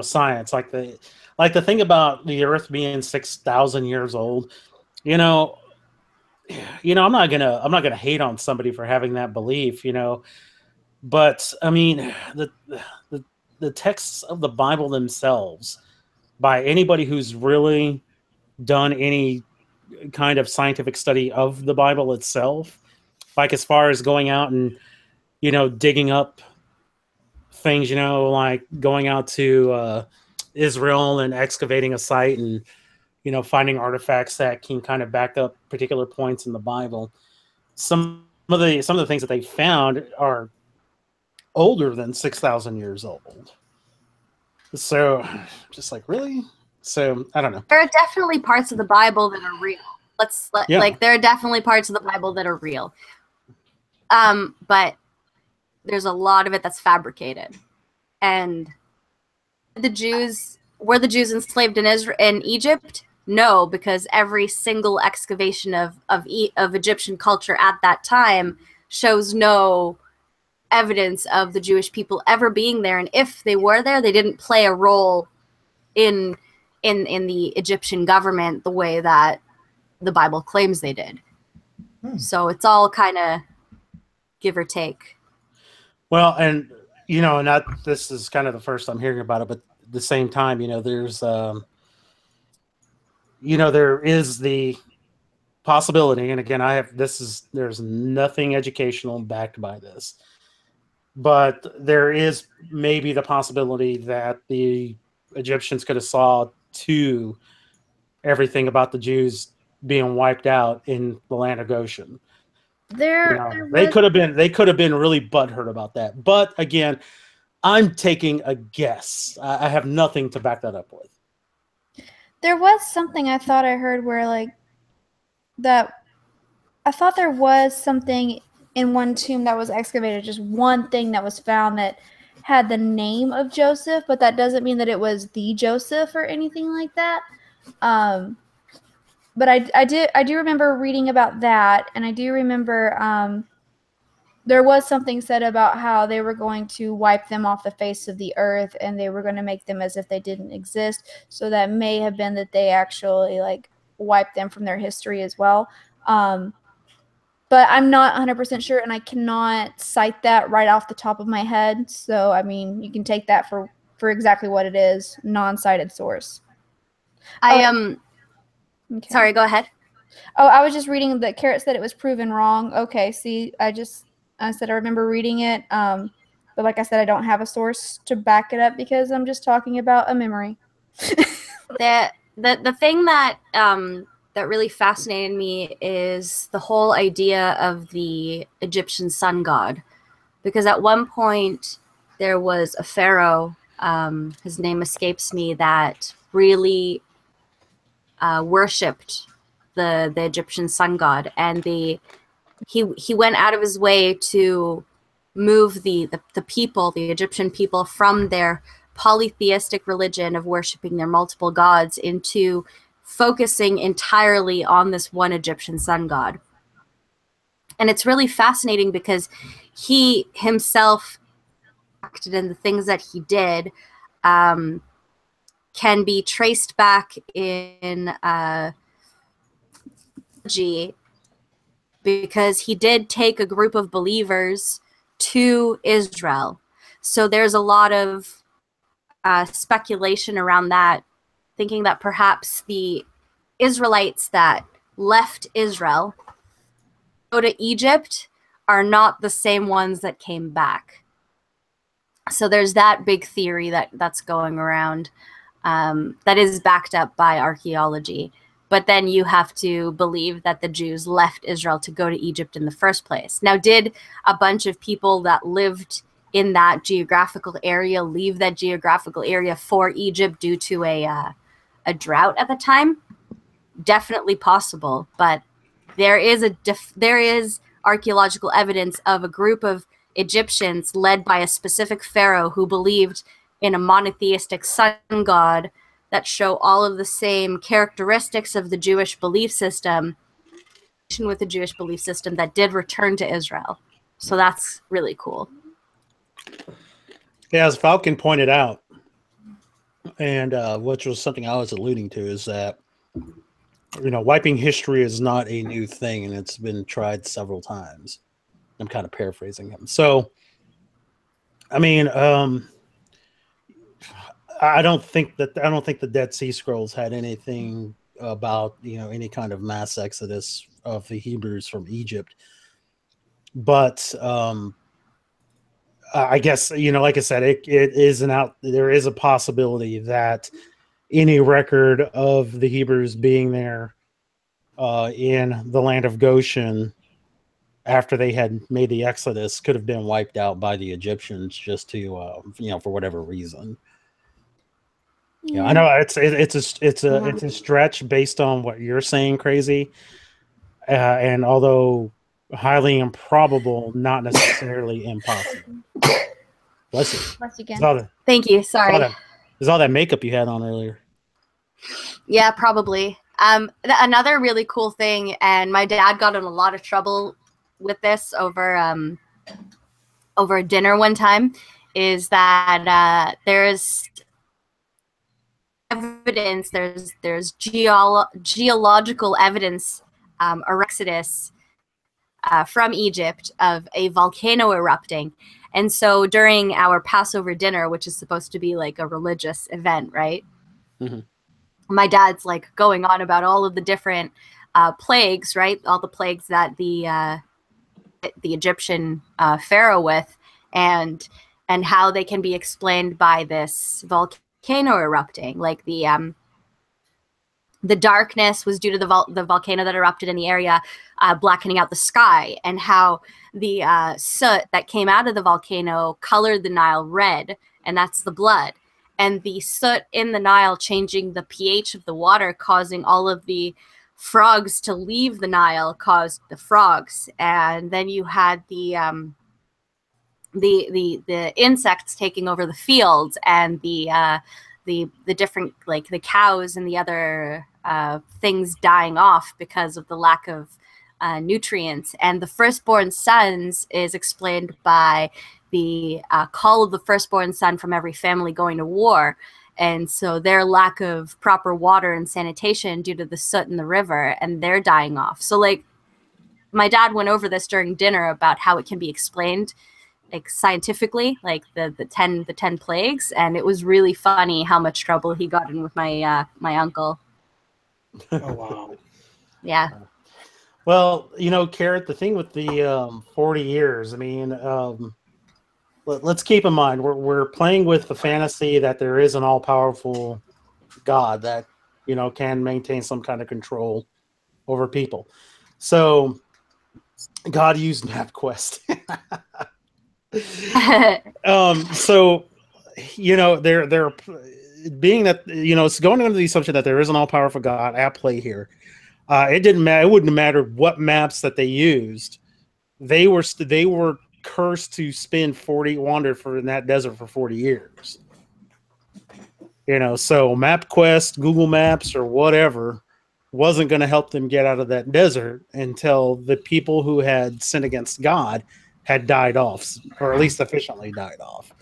science. Like the thing about the Earth being 6,000 years old, I'm not gonna hate on somebody for having that belief, but I mean the texts of the Bible themselves, by anybody who's really done any kind of scientific study of the Bible itself, like as far as going out and digging up things, like going out to Israel and excavating a site and finding artifacts that can kind of back up particular points in the Bible. Some of the things that they found are older than 6,000 years old. So just like, really? So I don't know. There are definitely parts of the Bible that are real. Like there are definitely parts of the Bible that are real. But there's a lot of it that's fabricated. And were the Jews enslaved in Egypt? No, because every single excavation of Egyptian culture at that time shows no evidence of the Jewish people ever being there. And if they were there, they didn't play a role in the Egyptian government the way that the Bible claims they did. So it's all kind of give or take. Well, and this is kind of the first I'm hearing about it, but at the same time, there's there is the possibility, and again, there's nothing educational backed by this, but there is maybe the possibility that the Egyptians could have saw to everything about the Jews being wiped out in the land of Goshen. They could have been really butthurt about that. But again, I'm taking a guess. I have nothing to back that up with. There was something I thought I heard where like that. I thought there was something in one tomb that was excavated, just one thing that was found that had the name of Joseph, but that doesn't mean that it was the Joseph or anything like that. But I do remember reading about that, and I do remember there was something said about how they were going to wipe them off the face of the earth, and they were going to make them as if they didn't exist. So that may have been that they actually like wiped them from their history as well. But I'm not 100% sure, and I cannot cite that right off the top of my head. So I mean, you can take that for exactly what it is, non-cited source. Okay. Sorry, go ahead. Oh, I was just reading that Carrot said it was proven wrong. Okay, see, I said I remember reading it, but like I said, I don't have a source to back it up because I'm just talking about a memory. The thing that that really fascinated me is the whole idea of the Egyptian sun god, because at one point there was a pharaoh, his name escapes me, that really worshipped the Egyptian sun god, and he went out of his way to move the people, the Egyptian people, from their polytheistic religion of worshiping their multiple gods into focusing entirely on this one Egyptian sun god. And it's really fascinating because he himself acted, in the things that he did can be traced back in because he did take a group of believers to Israel. So there's a lot of speculation around that, thinking that perhaps the Israelites that left Israel go to Egypt are not the same ones that came back. So there's that big theory that's going around that is backed up by archaeology. But then you have to believe that the Jews left Israel to go to Egypt in the first place. Now, did a bunch of people that lived in that geographical area leave that geographical area for Egypt due to a drought at the time? Definitely possible, but there is archaeological evidence of a group of Egyptians led by a specific pharaoh who believed in a monotheistic sun god that show all of the same characteristics of the Jewish belief system, with the Jewish belief system, that did return to Israel. So that's really cool. Yeah, as Falcon pointed out, and which was something I was alluding to, is that wiping history is not a new thing, and it's been tried several times. I'm kind of paraphrasing him. So, I mean, I don't think the Dead Sea Scrolls had anything about any kind of mass exodus of the Hebrews from Egypt. But I guess like I said, it is there is a possibility that any record of the Hebrews being there in the land of Goshen after they had made the Exodus could have been wiped out by the Egyptians just to for whatever reason. Yeah, I know it's a stretch based on what you're saying, Crazy, and although highly improbable, not necessarily impossible. Bless you. Bless you again. Thank you. Sorry. There's all that makeup you had on earlier. Yeah, probably. Another really cool thing, and my dad got in a lot of trouble with this over dinner one time, is that there's evidence, there's geological evidence Exodus from Egypt of a volcano erupting. And so during our Passover dinner, which is supposed to be like a religious event, right? Mm-hmm. My dad's like going on about all of the different plagues, right? All the plagues that the Egyptian pharaoh with, and how they can be explained by this volcano volcano erupting. Like the darkness was due to the volcano that erupted in the area, blackening out the sky, and how the soot that came out of the volcano colored the Nile red, and that's the blood. And the soot in the Nile changing the pH of the water, causing all of the frogs to leave the Nile, caused the frogs. And then you had the insects taking over the fields, and the different, like the cows and the other things dying off because of the lack of nutrients. And the firstborn sons is explained by the call of the firstborn son from every family going to war. And so their lack of proper water and sanitation due to the soot in the river, and they're dying off. So like my dad went over this during dinner about how it can be explained like scientifically, like the 10 plagues, and it was really funny how much trouble he got in with my uncle. Oh wow. Yeah. Well, you know, Carrot, the thing with the 40 years, I mean, let's keep in mind we're playing with the fantasy that there is an all-powerful God that, you know, can maintain some kind of control over people. So God used MapQuest. So, you know, they're being that, you know, it's going under the assumption that there is an all-powerful God at play here. It didn't matter. It wouldn't have mattered what maps that they used. They were cursed to wander in that desert for 40 years. You know, so MapQuest, Google Maps, or whatever wasn't going to help them get out of that desert until the people who had sinned against God had died off, or at least efficiently died off.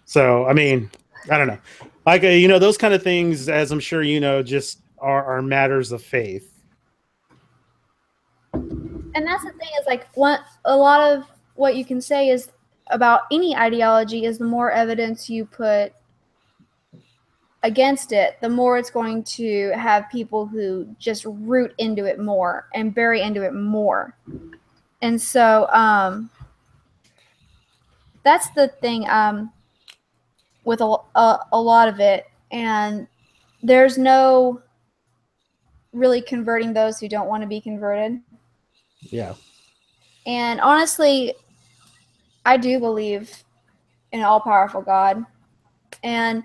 So, I mean, I don't know. Like, you know, those kind of things, as I'm sure you know, just are matters of faith. And that's the thing, is like a lot of what you can say is about any ideology is the more evidence you put against it, the more it's going to have people who just root into it more and bury into it more. And so that's the thing with a lot of it. And there's no really converting those who don't want to be converted. Yeah. And honestly, I do believe in an all-powerful God. And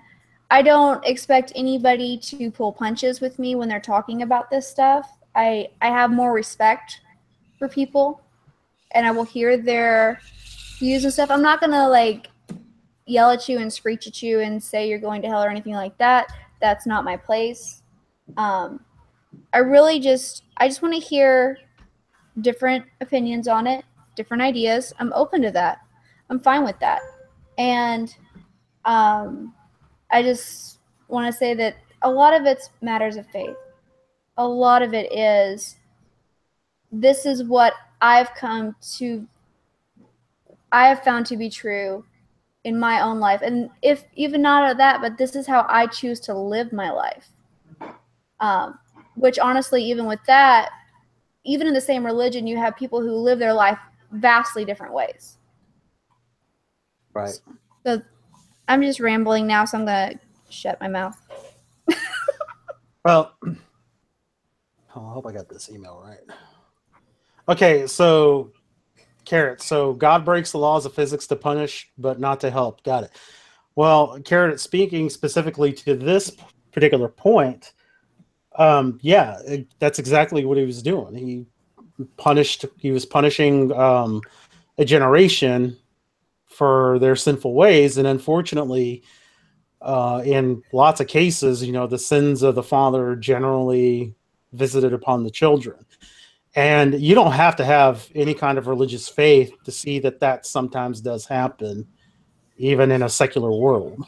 I don't expect anybody to pull punches with me when they're talking about this stuff. I have more respect for people, and I will hear their views and stuff. I'm not going to, like, yell at you and screech at you and say you're going to hell or anything like that. That's not my place. I just want to hear different opinions on it, different ideas. I'm open to that. I'm fine with that. And I just want to say that a lot of it's matters of faith. A lot of it is, this is what I have found to be true in my own life. And if even not that, but this is how I choose to live my life. Which honestly, even with that, even in the same religion, you have people who live their life vastly different ways. Right. So I'm just rambling now, so I'm going to shut my mouth. Well, I hope I got this email right. Okay, so Carrot, so God breaks the laws of physics to punish, but not to help. Got it. Well, Carrot, speaking specifically to this particular point, yeah, that's exactly what he was doing. He was punishing a generation for their sinful ways, and unfortunately, in lots of cases, you know, the sins of the father are generally visited upon the children. And you don't have to have any kind of religious faith to see that sometimes does happen, even in a secular world.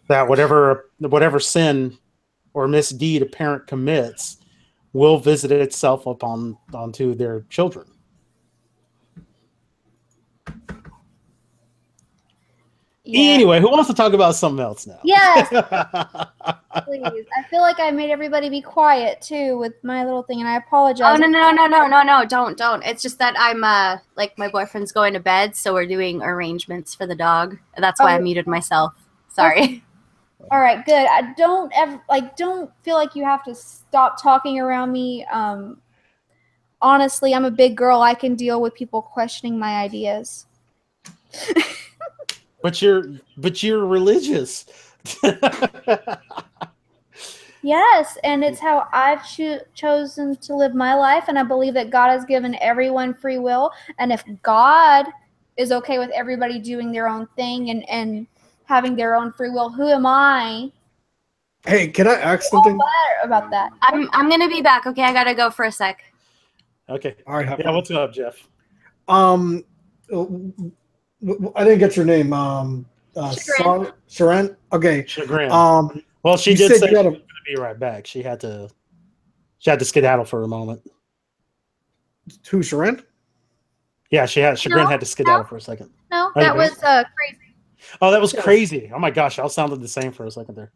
That whatever sin or misdeed a parent commits will visit itself onto their children. Yeah. Anyway, who wants to talk about something else now? Yes, please. I feel like I made everybody be quiet too with my little thing, and I apologize. Oh no! Don't. It's just that I'm like my boyfriend's going to bed, so we're doing arrangements for the dog. That's why I muted myself. Sorry. All right, good. I don't ever don't feel like you have to stop talking around me. Honestly, I'm a big girl. I can deal with people questioning my ideas. But you're religious. Yes, and it's how I've chosen to live my life, and I believe that God has given everyone free will, and if God is okay with everybody doing their own thing and having their own free will, who am I Hey, can I ask something? about that? I'm gonna be back. Okay, I gotta go for a sec. Okay. All right. Yeah, what's up, Jeff? I didn't get your name. Sharon. Sharon. Okay. Chagrin. Well, she you did said say you she had was going to be right back. She had to skedaddle for a moment. Who, Sharon? Yeah, Chagrin had to skedaddle for a second. No, Oh, that you was did? crazy. Oh, that was crazy. Oh my gosh, I sounded the same for a second there.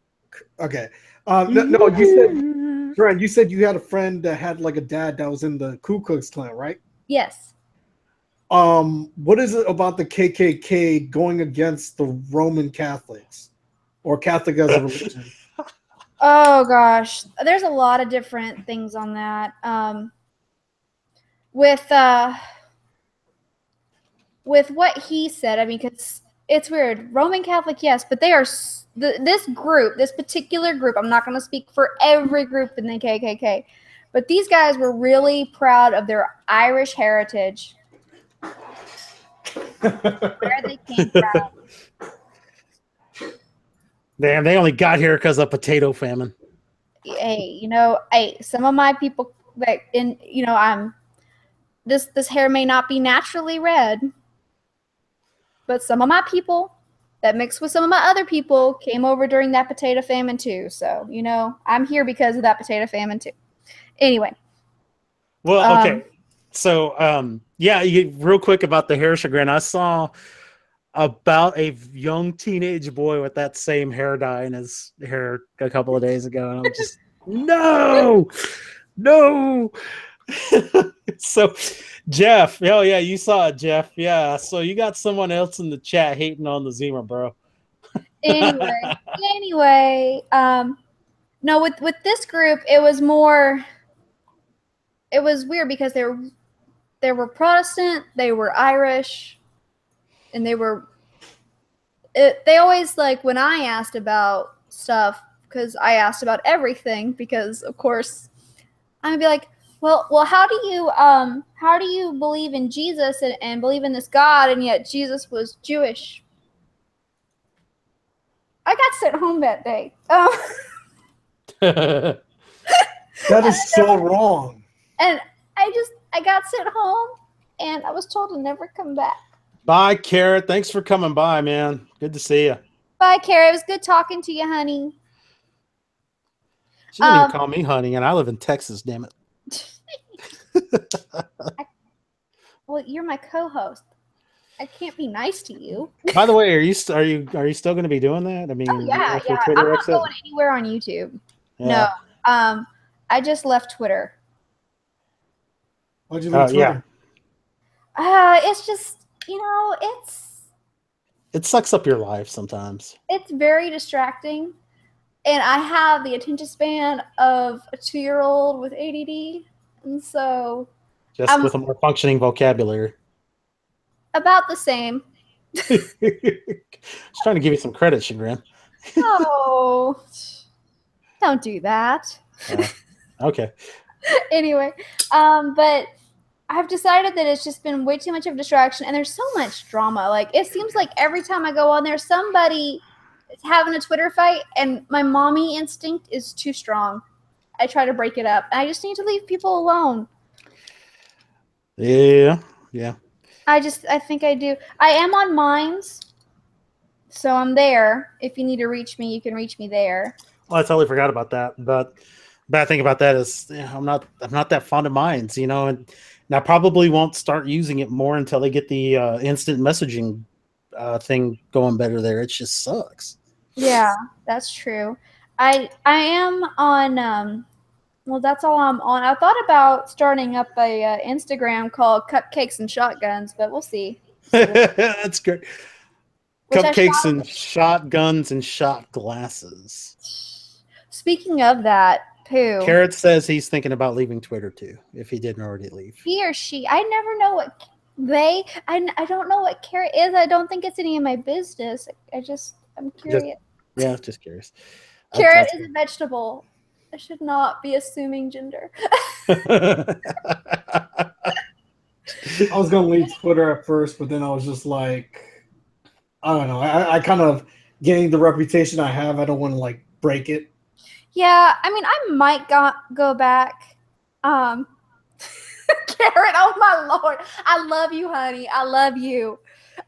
Okay. No, you said, Sharon, you said you had a friend that had like a dad that was in the Ku Klux Klan, right? Yes. What is it about the KKK going against the Roman Catholics or Catholic as a religion? Oh gosh, there's a lot of different things on that. With what he said, I mean, because it's weird. Roman Catholic, yes, but they are this particular group. I'm not going to speak for every group in the KKK, but these guys were really proud of their Irish heritage, where they came from. Damn, they only got here because of potato famine. Hey, some of my people that I'm this hair may not be naturally red, but some of my people that mixed with some of my other people came over during that potato famine too. So, I'm here because of that potato famine too. Anyway. Well, okay. So, yeah, real quick about the hair chagrin. I saw about a young teenage boy with that same hair dye in his hair a couple of days ago, and I'm just no. So, Jeff, oh yeah, you saw it, Jeff. Yeah, so you got someone else in the chat hating on the Zima, bro. Anyway, no, with this group, it was weird because they were Protestant, they were Irish, and they always, like, when I asked about stuff, because I asked about everything, because of course I'd be like, well, how do you believe in Jesus and believe in this God, and yet Jesus was Jewish? I got sent home that day. That is so wrong. And I got sent home, and I was told to never come back. Bye, Carrot. Thanks for coming by, man. Good to see you. Bye, Carrot. It was good talking to you, honey. She didn't even call me honey, and I live in Texas, damn it. Well, you're my co-host. I can't be nice to you. By the way, are you still going to be doing that? I mean, yeah. I'm not going anywhere on YouTube. Yeah. No. I just left Twitter. Why'd you leave Twitter? Yeah. It's just, it sucks up your life sometimes. It's very distracting, and I have the attention span of a 2-year-old with ADD, and so just with a more functioning vocabulary. About the same. Just trying to give you some credit, Chagrin. No, don't do that. Okay. Anyway, but I've decided that it's just been way too much of a distraction, and there's so much drama. Like, it seems like every time I go on there, somebody is having a Twitter fight, and my mommy instinct is too strong. I try to break it up, and I just need to leave people alone. Yeah. I think I do. I am on Minds, so I'm there. If you need to reach me, you can reach me there. Well, I totally forgot about that. But bad thing about that is I'm not that fond of Minds, and I probably won't start using it more until they get the instant messaging thing going better there. It just sucks. Yeah, that's true. I am on well, that's all I'm on. I thought about starting up a Instagram called Cupcakes and Shotguns, but we'll see. That's great. Which I Cupcakes shot- and shotguns and shot glasses. Speaking of that, Pooh. Carrot says he's thinking about leaving Twitter too, if he didn't already leave. He or she. I never know what I don't know what carrot is. I don't think it's any of my business. I'm curious. Yeah, just curious. Carrot is a vegetable. I should not be assuming gender. I was gonna leave Twitter at first, but then I was just like, I don't know. I kind of getting the reputation I have. I don't want to like break it. Yeah, I mean, I might go back. Carrot, oh my lord. I love you, honey. I love you.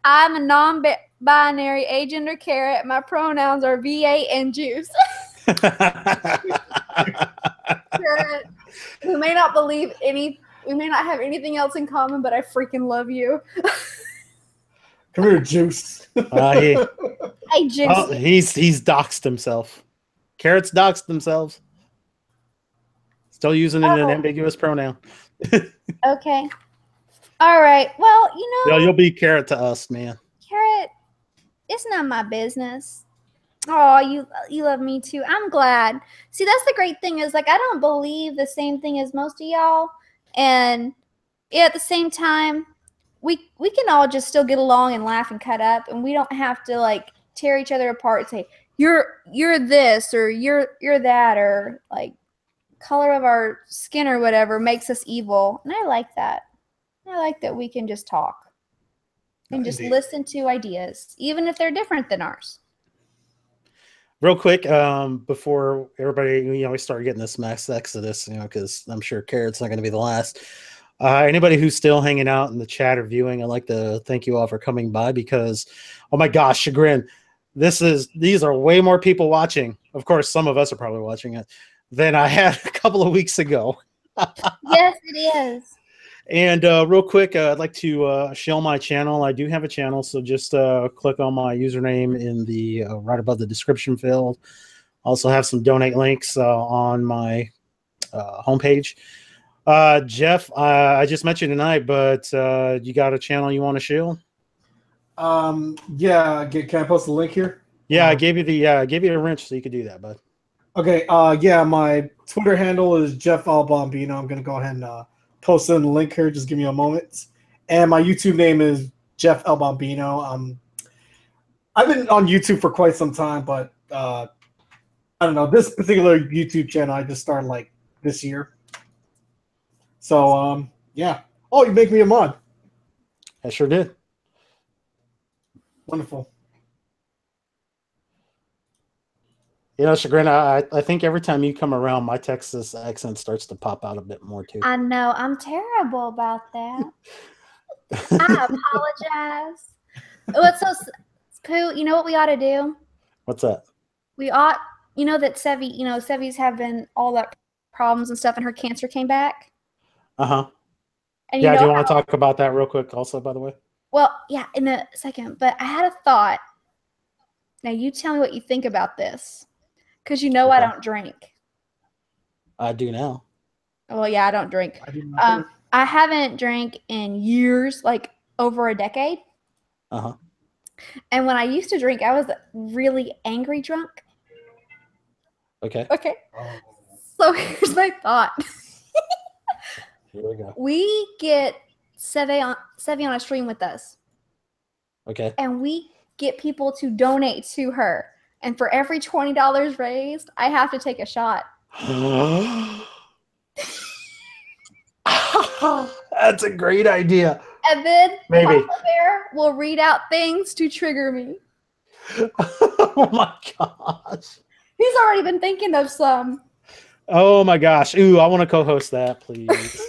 I'm a non-binary agender carrot. My pronouns are VA and juice. Carrot, we may not we may not have anything else in common, but I freaking love you. Come here, Juice. Hey, Juice. Oh, he's doxed himself. Carrots doxed themselves. Still using an ambiguous pronoun. Okay. All right. Well, You'll be carrot to us, man. Carrot, it's not my business. Oh, you love me too. I'm glad. See, that's the great thing is like I don't believe the same thing as most of y'all, and at the same time, we can all just still get along and laugh and cut up, and we don't have to like tear each other apart and say you're this or you're that or like color of our skin or whatever makes us evil. And I like that. I like that we can just talk and just listen to ideas, even if they're different than ours. Real quick, before everybody, we start getting this mass exodus, because I'm sure Carrot's not going to be the last. Anybody who's still hanging out in the chat or viewing, I'd like to thank you all for coming by because, oh my gosh, Chagrin, these are way more people watching. Of course, some of us are probably watching it than I had a couple of weeks ago. Yes, it is. And real quick, I'd like to show my channel. I do have a channel, so just click on my username in the right above the description field. Also have some donate links on my homepage. Jeff, I just met you tonight, but you got a channel you want to show? Yeah. Can I post the link here? Yeah, I gave you a wrench so you could do that, bud. Okay. Yeah, my Twitter handle is Jeff Albambino. I'm gonna go ahead and post in the link here. Just give me a moment. And my YouTube name is Jeff Albambino. I've been on YouTube for quite some time, but I don't know, this particular YouTube channel I just started like this year. So yeah. Oh, you make me a mod. I sure did. Wonderful. Chagrin, I think every time you come around, my Texas accent starts to pop out a bit more too. I know. I'm terrible about that. I apologize. What's so Pooh? You know what we ought to do? What's that? We ought, that Sevi's having all that problems and stuff, and her cancer came back. Uh-huh. And yeah, do you want to talk about that real quick also, by the way? Well, yeah, in a second. But I had a thought. Now, you tell me what you think about this. Because okay. I don't drink. I do now. Well, yeah, I don't drink. I do not. I haven't drank in years, like over a decade. Uh-huh. And when I used to drink, I was really angry drunk. Okay. Okay. Oh. So here's my thought. Here we go. We get Sevi on a stream with us. Okay. And we get people to donate to her. And for every $20 raised, I have to take a shot. That's a great idea. And then maybe Papa Bear will read out things to trigger me. Oh my gosh. He's already been thinking of some. Oh my gosh. Ooh, I want to co-host that, please.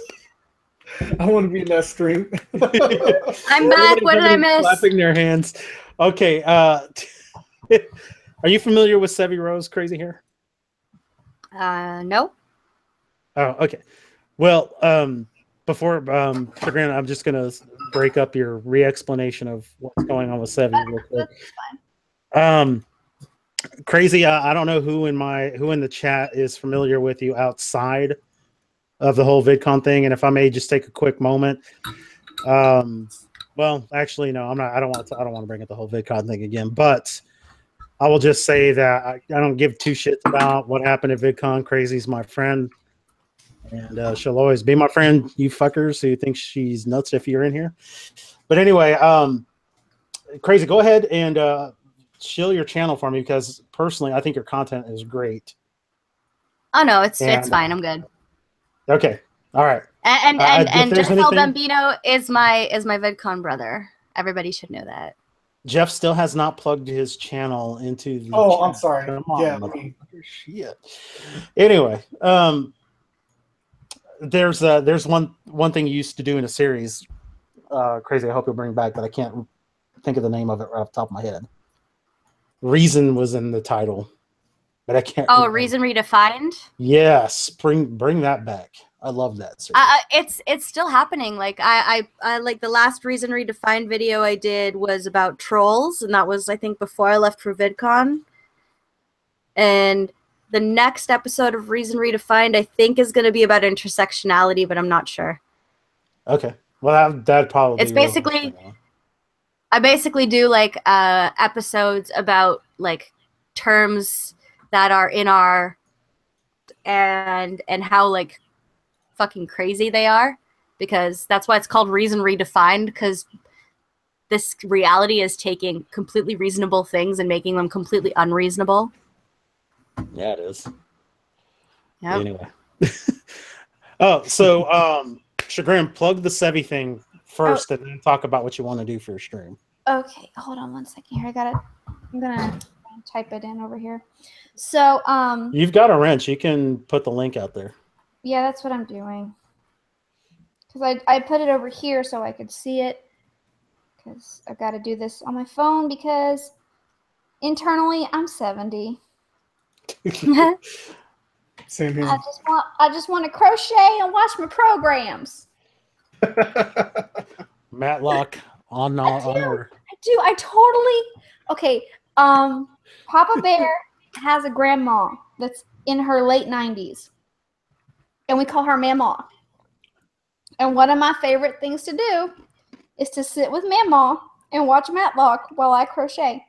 I want to be in that stream. I'm back. What did I miss? Clapping their hands. Okay. Are you familiar with Sevi Rose Crazy Hair? No. Oh, okay. Well, before Chagrin, I'm just gonna break up your re-explanation of what's going on with Sevi real quick. Crazy. I don't know who in the chat is familiar with you outside of the whole VidCon thing, and if I may just take a quick moment. Well, actually, no, I'm not. I don't want to. I don't want to bring up the whole VidCon thing again. But I will just say that I don't give two shits about what happened at VidCon. Crazy's my friend, and she'll always be my friend. You fuckers who think she's nuts if you're in here. But anyway, Crazy, go ahead and shill your channel for me because personally, I think your content is great. Oh no, it's And, fine. I'm good. Okay, all right. And there's Jeff L. anything- Bambino is my VidCon brother. Everybody should know that. Jeff still has not plugged his channel into the. Oh, I'm chat. sorry. Come on, Yeah, motherfucker. Shit. Anyway, there's one thing you used to do in a series, Crazy. I hope you'll bring back that I can't think of the name of it right off the top of my head. Reason was in the title, but I can't. Oh, remember. Reason Redefined. Yes, bring that back. I love that series. It's still happening. Like I like the last Reason Redefined video I did was about trolls, and that was I think before I left for VidCon. And the next episode of Reason Redefined I think is going to be about intersectionality, but I'm not sure. Okay, well that probably. It's basically. I basically do like episodes about like terms that are in our and how like fucking crazy they are, because that's why it's called Reason Redefined, because this reality is taking completely reasonable things and making them completely unreasonable. Yeah, it is. Yep. Anyway. Oh, so Chagrin, plug the Sevi thing first and then talk about what you want to do for your stream. Okay, hold on one second here. I'm gonna type it in over here. So, You've got a wrench. You can put the link out there. yeah, that's what I'm doing. Because I put it over here so I could see it. Because I've got to do this on my phone because internally I'm 70. Same here. I just want to crochet and watch my programs. Matlock on order. I do. I totally. Okay. Papa Bear has a grandma that's in her late 90s, and we call her Mama. And one of my favorite things to do is to sit with Mama and watch Matlock while I crochet.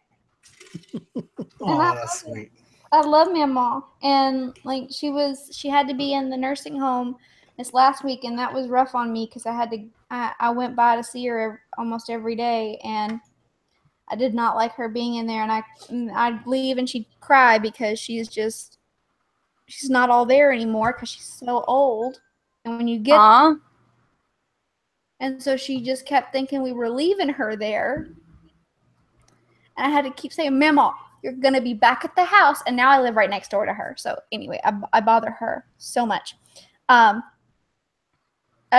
Oh, that's sweet. I love Mama, and like she had to be in the nursing home this last week, and that was rough on me because I went by to see her almost every day, and I did not like her being in there, and I'd leave and she'd cry because she's not all there anymore because she's so old, and when you get Aww. and so she just kept thinking we were leaving her there, and I had to keep saying, Mama, you're going to be back at the house. And now I live right next door to her. So anyway, I bother her so much. I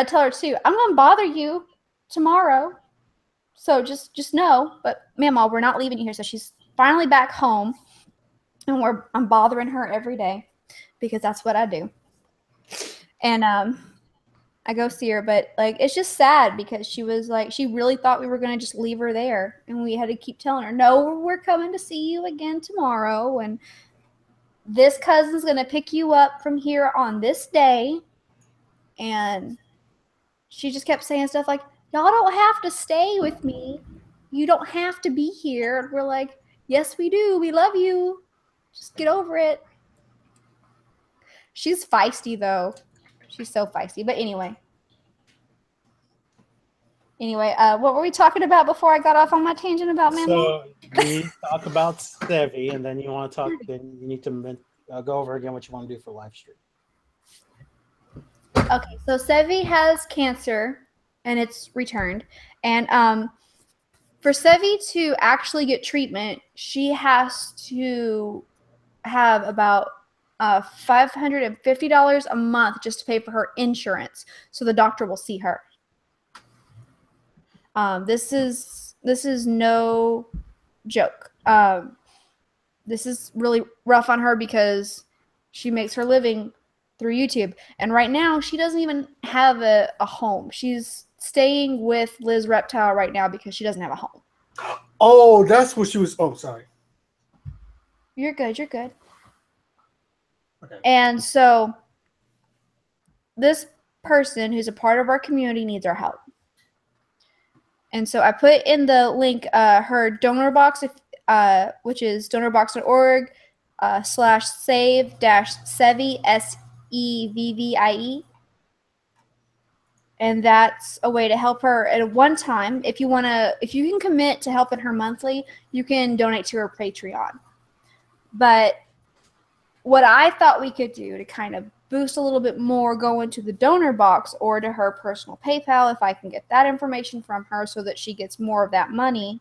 tell her too, I'm going to bother you tomorrow. So just know, but Mama, we're not leaving you here. So she's finally back home, and I'm bothering her every day because that's what I do. And I go see her, but like it's just sad because she was like, she really thought we were going to just leave her there, and we had to keep telling her, no, we're coming to see you again tomorrow, and this cousin's going to pick you up from here on this day. And she just kept saying stuff like, y'all don't have to stay with me, you don't have to be here. And we're like, yes we do, we love you, just get over it. She's feisty though. She's so feisty. But anyway, what were we talking about before I got off on my tangent about Mama? So you need to talk about Sevi, and then you want to talk. Then you need to go over again what you want to do for live stream. Okay, so Sevi has cancer, and it's returned. And for Sevi to actually get treatment, she has to have about $550 a month just to pay for her insurance, so the doctor will see her. This is no joke. This is really rough on her because she makes her living through YouTube, and right now she doesn't even have a home. She's staying with Liz Reptile right now because she doesn't have a home. Oh, that's what she was. Oh, sorry. You're good. You're good. Okay. And so this person who's a part of our community needs our help. And so I put in the link her donor box, which is donorbox.org /save-sevie, SEVVIE. And that's a way to help her at one time. If you can commit to helping her monthly, you can donate to her Patreon. But what I thought we could do to kind of boost a little bit more going to the donor box or to her personal PayPal, if I can get that information from her so that she gets more of that money.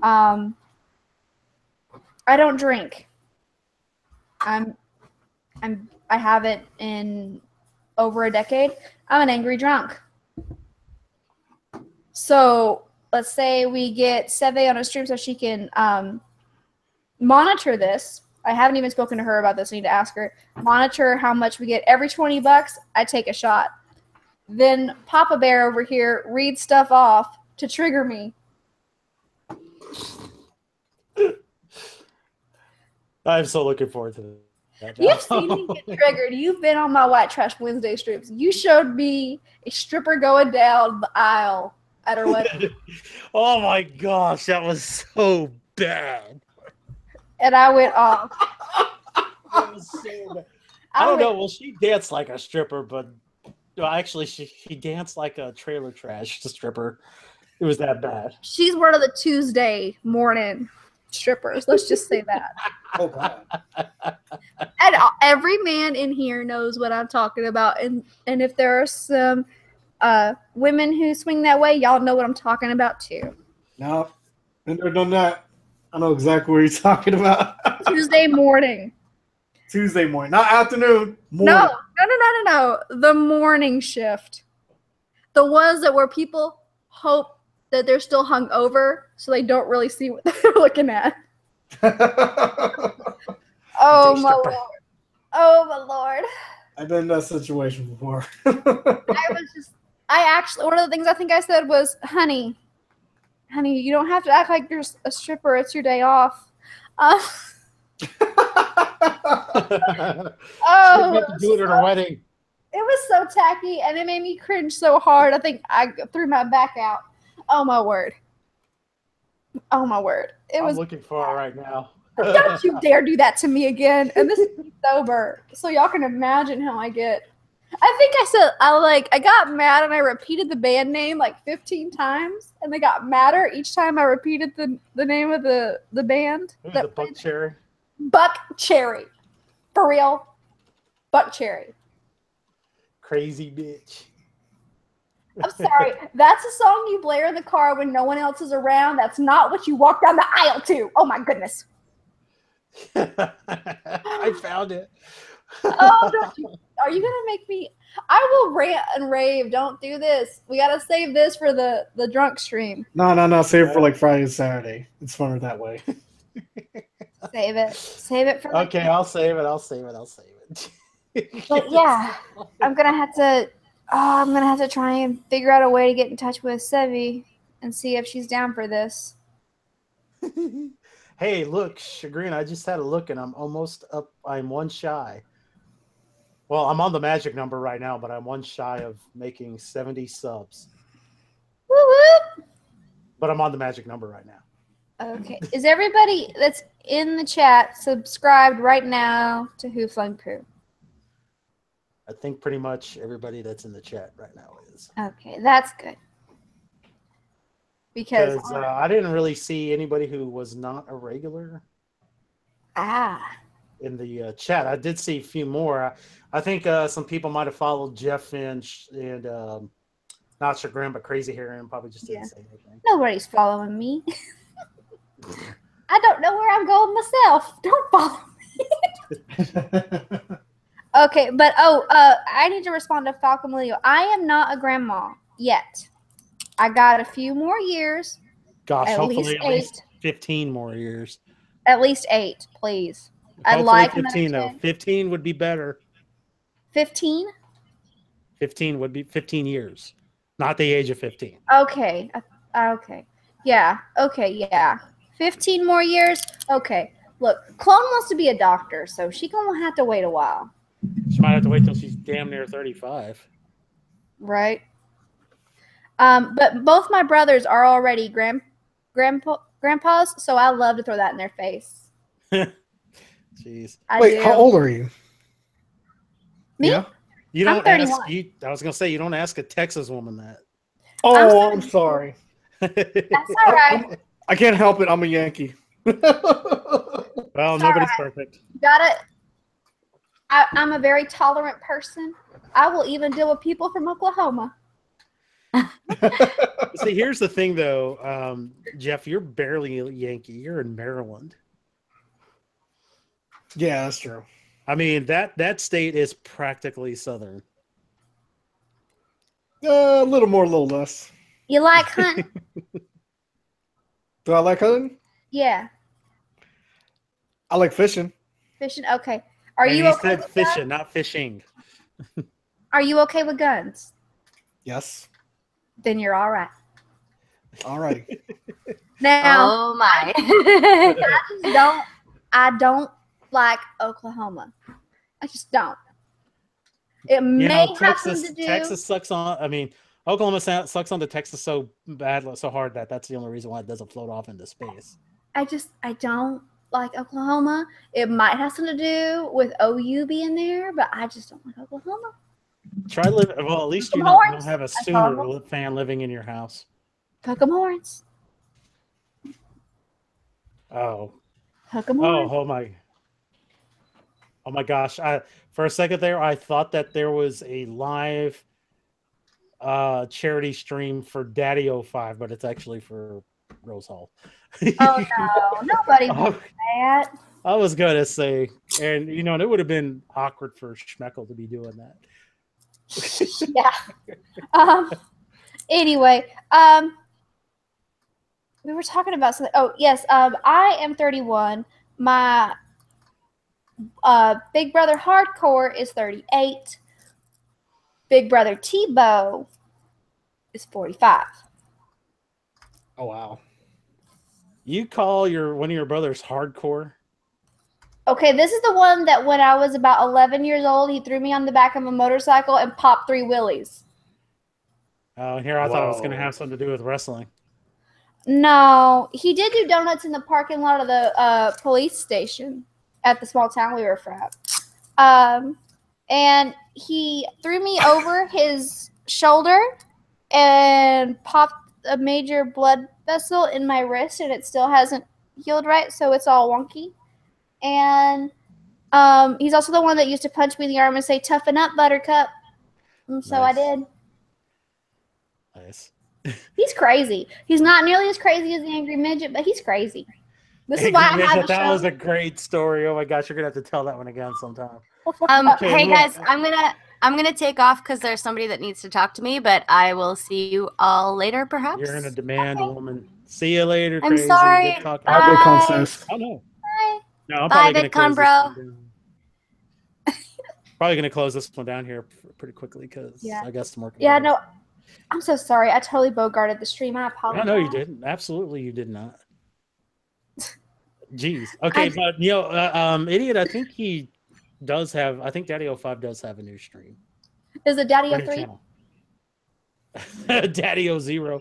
I don't drink. I haven't in over a decade. I'm an angry drunk. So let's say we get Seve on a stream so she can monitor this. I haven't even spoken to her about this. I need to ask her. Monitor how much we get. Every $20, I take a shot. Then Papa Bear over here reads stuff off to trigger me. I'm so looking forward to that. You've seen me get triggered. You've been on my White Trash Wednesday streams. You showed me a stripper going down the aisle at her wedding. Oh my gosh, that was so bad. And I went off. That was so bad. I don't know. Well, she danced like a stripper, but actually, she danced like a trailer trash stripper. It was that bad. She's one of the Tuesday morning strippers. Let's just say that. Oh God. And every man in here knows what I'm talking about. And if there are some women who swing that way, y'all know what I'm talking about too. No, been there, done that. I know exactly what you're talking about. Tuesday morning. Tuesday morning, not afternoon. Morning. No. The morning shift. The ones that where people hope that they're still hung over, so they don't really see what they're looking at. Oh my Lord. Oh my Lord. I've been in that situation before. I actually, one of the things I think I said was, honey, you don't have to act like you're a stripper. It's your day off. Oh, she had to do it at her wedding. It was so tacky, and it made me cringe so hard. I think I threw my back out. Oh my word. Oh my word. I'm looking for it right now. Don't you dare do that to me again. And this is sober, so y'all can imagine how I get. I think I said I got mad and I repeated the band name like 15 times, and they got madder each time I repeated the name of the band. The Buckcherry. Buckcherry. For real. Buckcherry. Crazy bitch. I'm sorry. That's a song you blare in the car when no one else is around. That's not what you walk down the aisle to. Oh my goodness. I found it. Oh, don't you? Are you gonna make me? I will rant and rave. Don't do this. We gotta save this for the drunk stream. No. Save it for like Friday and Saturday. It's funner that way. Save it. Save it for. Okay, I'll save it. But yeah, I'm gonna have to try and figure out a way to get in touch with Sevie and see if she's down for this. Hey, look, Chagrin, I just had a look and I'm almost up. I'm one shy. Well, I'm on the magic number right now, but I'm one shy of making 70 subs. Woo woo! But I'm on the magic number right now. Okay. Is everybody that's in the chat subscribed right now to Who Flung Poo? I think pretty much everybody that's in the chat right now is. Okay, that's good. Because I didn't really see anybody who was not a regular in the chat. I did see a few more. I think some people might have followed Jeff Finch and not Chagrin, but Crazy Heron probably just didn't say anything. Nobody's following me. I don't know where I'm going myself. Don't follow me. Okay, but I need to respond to Falcon Leo. I am not a grandma yet. I got a few more years. Gosh, hopefully at least 15 more years. At least 8, please. I'd Hopefully like 15 though. 15 would be better. 15? 15 would be 15 years. Not the age of 15. Okay. Okay. Yeah. Okay, yeah. 15 more years? Okay. Look, Clone wants to be a doctor, so she's going to have to wait a while. She might have to wait till she's damn near 35. Right. But both my brothers are already grandpas, so I love to throw that in their face. Jeez. I Wait, do. how old are you? Me? Yeah. You I'm don't 31. ask. I was gonna say you don't ask a Texas woman that. Oh, I'm sorry. That's all right. I can't help it. I'm a Yankee. Well, nobody's perfect. I'm a very tolerant person. I will even deal with people from Oklahoma. See, here's the thing, though, Jeff. You're barely a Yankee. You're in Maryland. Yeah, that's true. I mean that state is practically Southern. A little more, a little less. You like hunting? Do I like hunting? Yeah. I like fishing. Fishing? Okay. Are And you he okay said with fishing, guns? not fishing. Are you okay with guns? Yes. Then you're all right. All right. Now, Oh my. I don't like Oklahoma. I just don't. It may have something to do. Texas sucks on. I mean, Oklahoma sucks onto Texas so bad, so hard that's the only reason why it doesn't float off into space. I don't like Oklahoma. It might have something to do with OU being there, but I just don't like Oklahoma. Try live. Well, at least you Some don't horns. have a I Sooner told fan living in your house. Hook 'em horns. Oh, Hook 'em horns. oh my gosh! For a second there, I thought that there was a live charity stream for Daddy 05, but it's actually for Rose Hall. Oh no, nobody did that. I was gonna say, and it would have been awkward for Schmeckel to be doing that. Yeah. Anyway, we were talking about something. Oh yes. I am 31. My big brother Hardcore is 38. Big brother Tebow is 45. Oh, wow. You call one of your brothers hardcore? Okay, this is the one that when I was about 11 years old, he threw me on the back of a motorcycle and popped 3 wheelies. Oh, here I thought it was going to Whoa. have something to do with wrestling. No, he did do donuts in the parking lot of the police station at the small town we were from. And he threw me over his shoulder and popped a major blood vessel in my wrist, and it still hasn't healed right, so it's all wonky. And he's also the one that used to punch me in the arm and say, "Toughen up, Buttercup." And so I Nice. did. Nice. He's crazy. He's not nearly as crazy as the Angry Midget, but he's crazy. This is why I have a That show. was a great story. Oh my gosh, you're gonna have to tell that one again sometime. Okay, Hey look. guys, I'm gonna take off because there's somebody that needs to talk to me, but I will see you all later, perhaps. You're in a demand Okay. woman. See you later, I'm crazy. sorry. Good talking. Have a good Bye. contest. Oh no. Bye. No, I'm Bye, probably gonna VidCon, close bro. this one down. Probably gonna close this one down here pretty quickly because Yeah. I got some more. Yeah, no, I'm so sorry. I totally bogarted the stream. I apologize. No, you didn't. Absolutely, you did not. Jeez. Okay, I- but idiot. I think he does have. I think Daddy 05 does have a new stream. Is it Daddy Or new 03? channel. Daddy 0.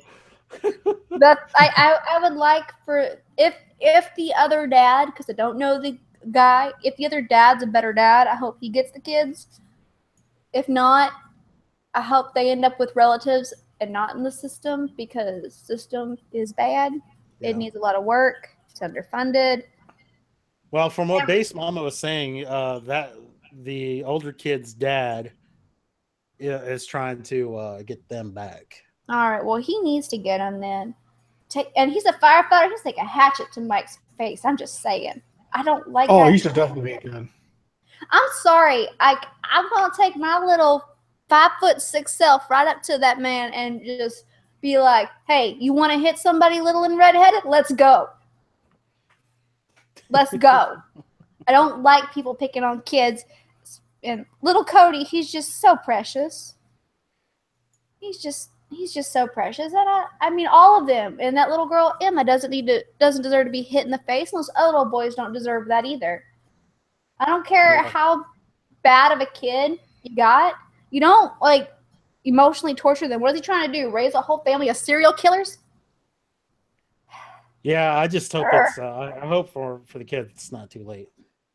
That I would like for if the other dad, because I don't know the guy, if the other dad's a better dad, I hope he gets the kids. If not, I hope they end up with relatives and not in the system, because the system is bad. Yeah. It needs a lot of work. It's underfunded. Well, from what Base Mama was saying, that the older kid's dad is trying to get them back. All right. Well, he needs to get him then. And he's a firefighter. He's like a hatchet to Mike's face. I'm just saying. I don't like Oh, that. you should definitely be good. I'm sorry. I'm gonna take my little 5'6" self right up to that man and just be like, "Hey, you want to hit somebody little and redheaded? Let's go. Let's go." I don't like people picking on kids. And little Cody, he's just so precious. He's just so precious. And I mean, all of them. And that little girl Emma doesn't deserve to be hit in the face. And those other little boys don't deserve that either. I don't care Yeah. how bad of a kid you got. You don't emotionally torture them. What is he trying to do? Raise a whole family of serial killers? Yeah, I just hope it's. I hope for the kids it's not too late.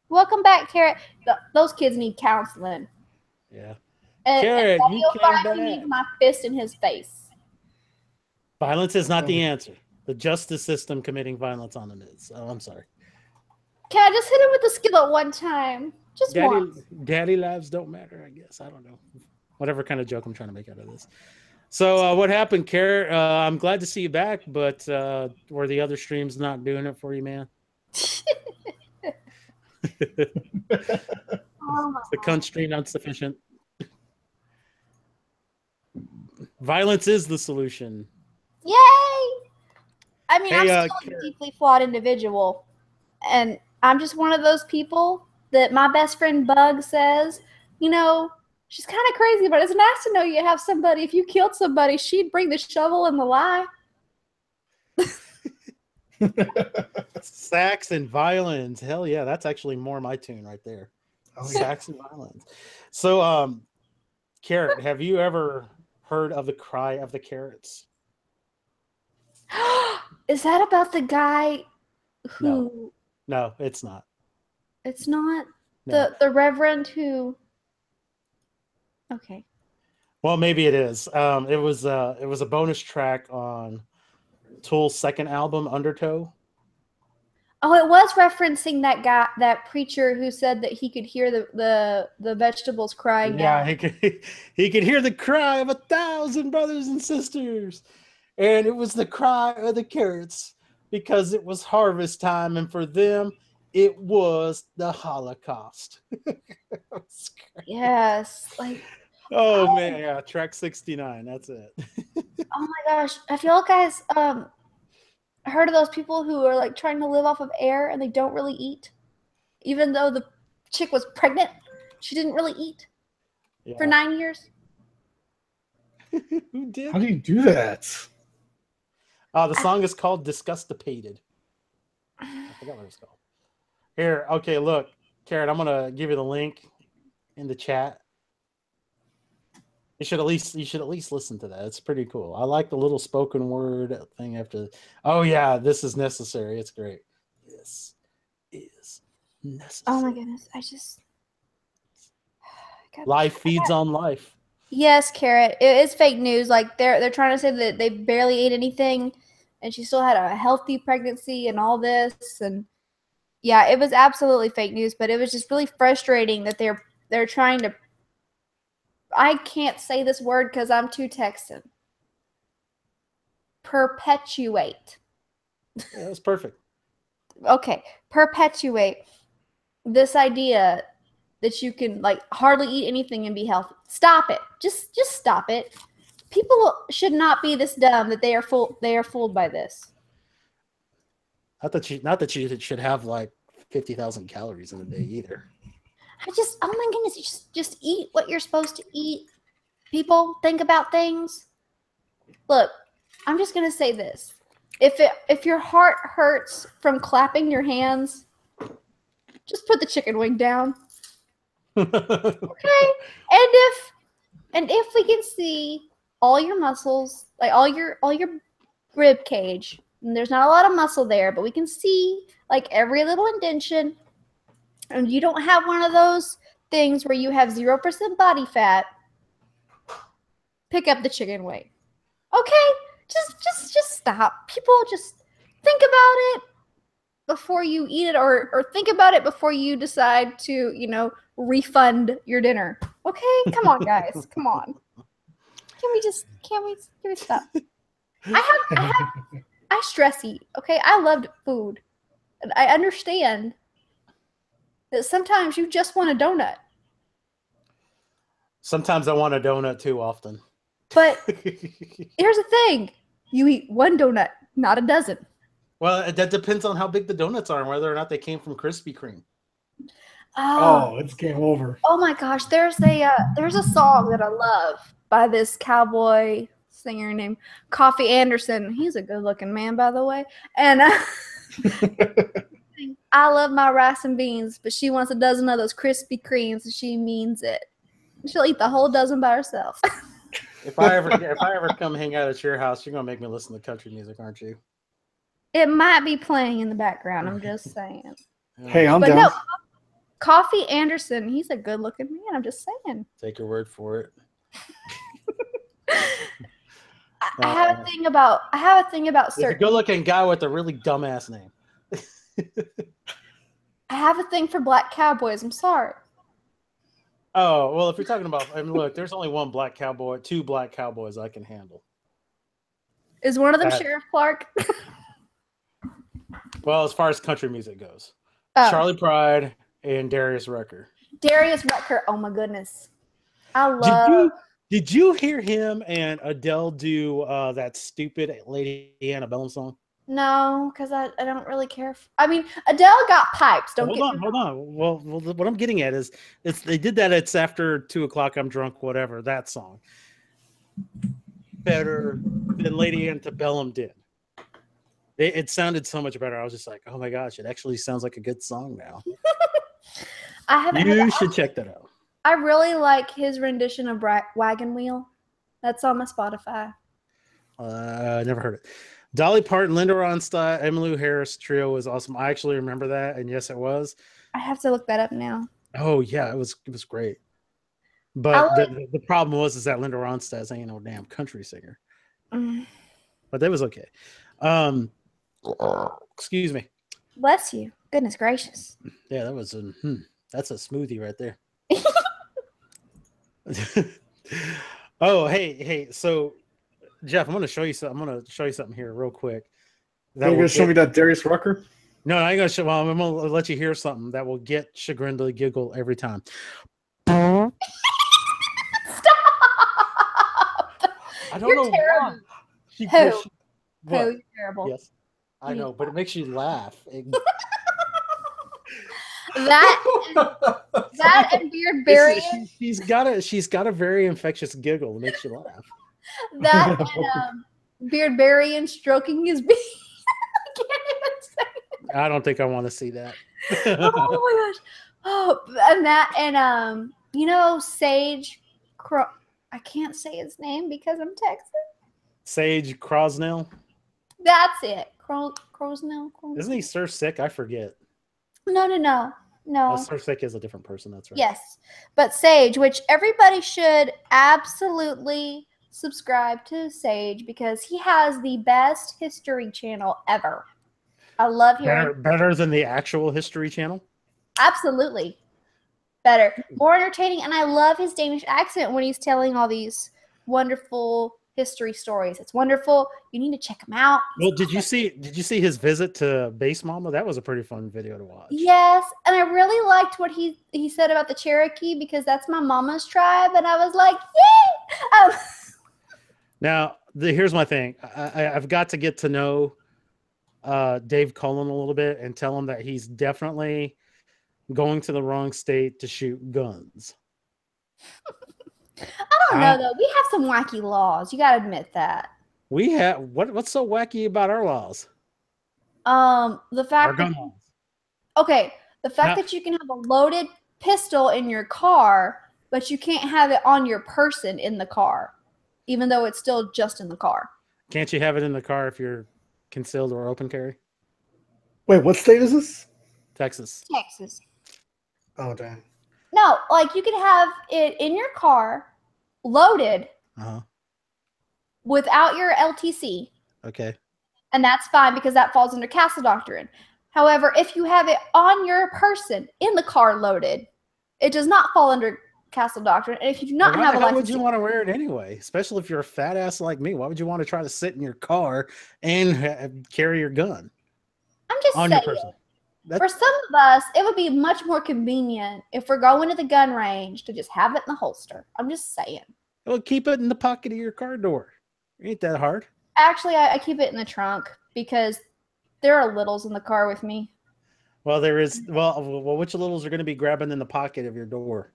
Welcome back, Carrot. Those kids need counseling. Yeah. And Carrot, Daddy you will came find back. he needs my fist in his face. Violence is not the answer. The justice system committing violence on them is. Oh, I'm sorry. Can I just hit him with the skillet one time? Just once. Daddy lives don't matter, I guess. I don't know. Whatever kind of joke I'm trying to make out of this. So what happened, Carrot? I'm glad to see you back, but were the other streams not doing it for you, man? Oh my The cunt stream insufficient. Violence is the solution. Yay! I mean, Hey, I'm still a deeply flawed individual, and I'm just one of those people that my best friend Bug says, you know, she's kind of crazy, but it's nice to know you have somebody. If you killed somebody, she'd bring the shovel and the lie. Sax and violence. Hell yeah, that's actually more my tune right there. Oh, yeah. Sax and violence. So, Carrot, have you ever heard of the Cry of the Carrots? Is that about the guy who? No, it's not. It's not No. the Reverend who. Okay. Well, maybe it is. It was a bonus track on Tool's second album, Undertow. Oh, it was referencing that guy, that preacher who said that he could hear the vegetables crying Yeah, out. he could hear the cry of 1,000 brothers and sisters, and it was the cry of the carrots because it was harvest time, and for them, it was the Holocaust. Yes, like Oh man, yeah, track 69. That's it. oh my gosh, have y'all guys heard of those people who are like trying to live off of air and they don't really eat, even though the chick was pregnant? She didn't really eat for 9 years. Who did? How do you do that? The song is called Disgustipated. I forgot what it's called. Here, okay, look, Carrot, I'm gonna give you the link in the chat. You should at least listen to that. It's pretty cool. I like the little spoken word thing after. Oh yeah, this is necessary. It's great. This is necessary. Oh my goodness, I just Life feeds on life. Yes, Carrot. It is fake news. Like they're trying to say that they barely ate anything, and she still had a healthy pregnancy and all this. And yeah, it was absolutely fake news. But it was just really frustrating that they're trying to. I can't say this word because I'm too Texan. Perpetuate. Yeah, that's perfect. Okay, perpetuate this idea that you can like hardly eat anything and be healthy. Stop it. Just stop it. People should not be this dumb that they are fooled by this. Not that you should have like 50,000 calories in a day either. Oh my goodness, just eat what you're supposed to eat. People, think about things. Look, I'm just gonna say this. If your heart hurts from clapping your hands, just put the chicken wing down. Okay? And if we can see all your muscles, like all your rib cage, and there's not a lot of muscle there, but we can see like every little indentation, and you don't have one of those things where you have 0% body fat, pick up the chicken wing. Okay? Just stop. People, just think about it before you eat it, or think about it before you decide to, refund your dinner. Okay? Come on, guys. Come on. Can we stop? I stress eat. Okay? I loved food. And I understand that sometimes you just want a donut. Sometimes I want a donut too often. But here's the thing. You eat one donut, not a dozen. Well, that depends on how big the donuts are and whether or not they came from Krispy Kreme. Oh, it's game over. Oh my gosh, there's a song that I love by this cowboy singer named Coffee Anderson. He's a good-looking man, by the way. And I love my rice and beans, but she wants a dozen of those Krispy Kremes, and she means it. She'll eat the whole dozen by herself. If I ever come hang out at your house, you're gonna make me listen to country music, aren't you? It might be playing in the background. I'm just saying. Hey, I'm But down. no, Coffee Anderson, he's a good-looking man. I'm just saying. Take your word for it. I have a thing about There's a certain. good-looking guy with a really dumbass name. I have a thing for black cowboys. I'm sorry. Oh well, if you're talking about, I mean, look, there's only two black cowboys I can handle. Is one of them That- Sheriff Clark? Well, as far as country music goes, Oh, Charlie Pride and Darius Rucker. Darius Rucker. Oh my goodness, I love. Did you hear him and Adele do that stupid Lady Antebellum song? No, because I don't really care. I mean, Adele got pipes. Don't Hold get on, me hold wrong. on. Well, what I'm getting at is they did that. It's after 2:00. I'm drunk. Whatever that song. Better than Lady Antebellum did. It sounded so much better. I was just like, oh my gosh, it actually sounds like a good song now. I haven't. heard You that. should check that out. I really like his rendition of Wagon Wheel. That's on my Spotify. Never heard it. Dolly Parton, Linda Ronstadt, Emmylou Harris trio was awesome. I actually remember that, and yes, it was. I have to look that up now. Oh yeah, it was great. I But like- the problem was that Linda Ronstadt ain't no damn country singer. Mm, But that was okay. Excuse me. bless you. Goodness gracious. Yeah, that was that's a smoothie right there. Oh, hey. So, Jeff, I'm going to show you something. I'm going to show you something here real quick. You're gonna show me that Darius Rucker? No, I ain't going to show. Well, I'm going to let you hear something that will get Chagrin to giggle every time. I don't You're know terrible. why. She, Who? what? Oh, you're terrible. Yes, I know, but it makes you laugh. That and Beard Burying. She's got a very infectious giggle that makes you laugh. That and Beard Burying stroking his beard. I can't even say. I don't think I want to see that. Oh my gosh. Oh, and that and Sage. I can't say his name because I'm Texan. Sage Crosnell. That's it. Crosnell. Isn't he Sir Sick? I forget. No. Sir Sick is a different person. That's right. Yes, but Sage, which everybody should absolutely subscribe to Sage because he has the best history channel ever. I love hearing. Better than the actual History Channel. Absolutely. Better. More entertaining. And I love his Danish accent when he's telling all these wonderful history stories. It's wonderful. You need to check him out. Well, did you see his visit to Base Mama? That was a pretty fun video to watch. Yes. And I really liked what he said about the Cherokee because that's my mama's tribe. And I was like, yay! Now, here's my thing. I've got to get to know Dave Cullen a little bit and tell him that he's definitely going to the wrong state to shoot guns. I don't know though. We have some wacky laws. You got to admit that. We have what's so wacky about our laws? The Our fact gun that laws. okay, the fact Now- that you can have a loaded pistol in your car, but you can't have it on your person in the car, even though it's still just in the car. Can't you have it in the car if you're concealed or open carry? Wait, what state is this? Texas. Texas. Oh, damn. No, like you can have it in your car, loaded Uh-huh. without your LTC, Okay. and that's fine because that falls under Castle Doctrine. However, if you have it on your person in the car loaded, it does not fall under Castle Doctrine. And if you do not Why have the a hell would license, you want to wear it anyway? Especially if you're a fat ass like me. Why would you want to try to sit in your car and carry your gun I'm just on your saying. person? For some of us, it would be much more convenient if we're going to the gun range to just have it in the holster. I'm just saying. Well, keep it in the pocket of your car door. It ain't that hard. Actually, I keep it in the trunk because there are littles in the car with me. Well, there is. Well, which littles are going to be grabbing in the pocket of your door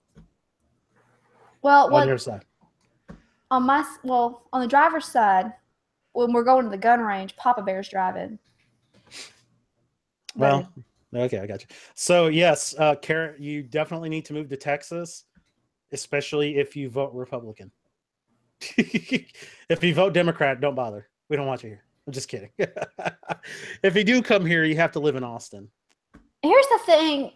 Well, on your side? on the driver's side, when we're going to the gun range, Papa Bear's driving. Well, okay, I got you. So yes, Kara, you definitely need to move to Texas, especially if you vote Republican. If you vote Democrat, don't bother. We don't want you here. I'm just kidding. If you do come here, you have to live in Austin. Here's the thing.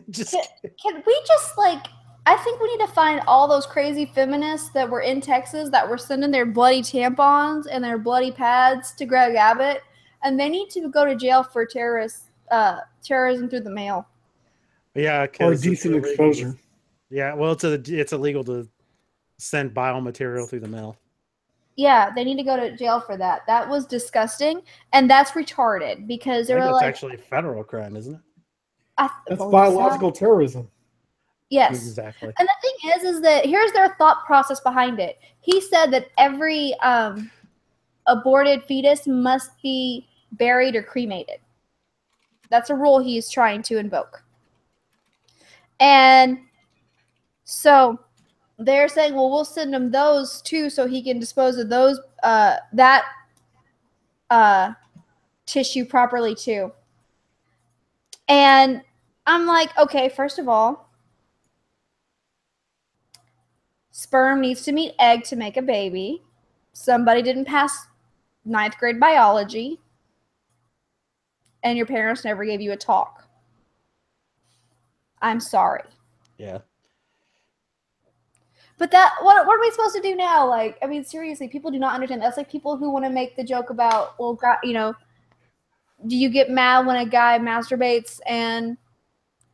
Just Can we just like? I think we need to find all those crazy feminists that were in Texas that were sending their bloody tampons and their bloody pads to Greg Abbott, and they need to go to jail for terrorism through the mail. yeah, Or because decent exposure. Yeah, well, it's illegal to send biomaterial through the mail. Yeah, they need to go to jail for that. That was disgusting, and that's retarded because I they think were that's like, actually a federal crime, isn't it? I That's believe biological so. terrorism. Yes. Exactly. And the thing is that here's their thought process behind it. He said that every aborted fetus must be buried or cremated. That's a rule he's trying to invoke. And so they're saying, well, we'll send him those too so he can dispose of those that tissue properly too. And I'm like, okay, first of all, sperm needs to meet egg to make a baby. Somebody didn't pass 9th grade biology, and your parents never gave you a talk. I'm sorry. Yeah. But what are we supposed to do now? Like, I mean, seriously, people do not understand. That's like people who want to make the joke about, well, God, do you get mad when a guy masturbates and,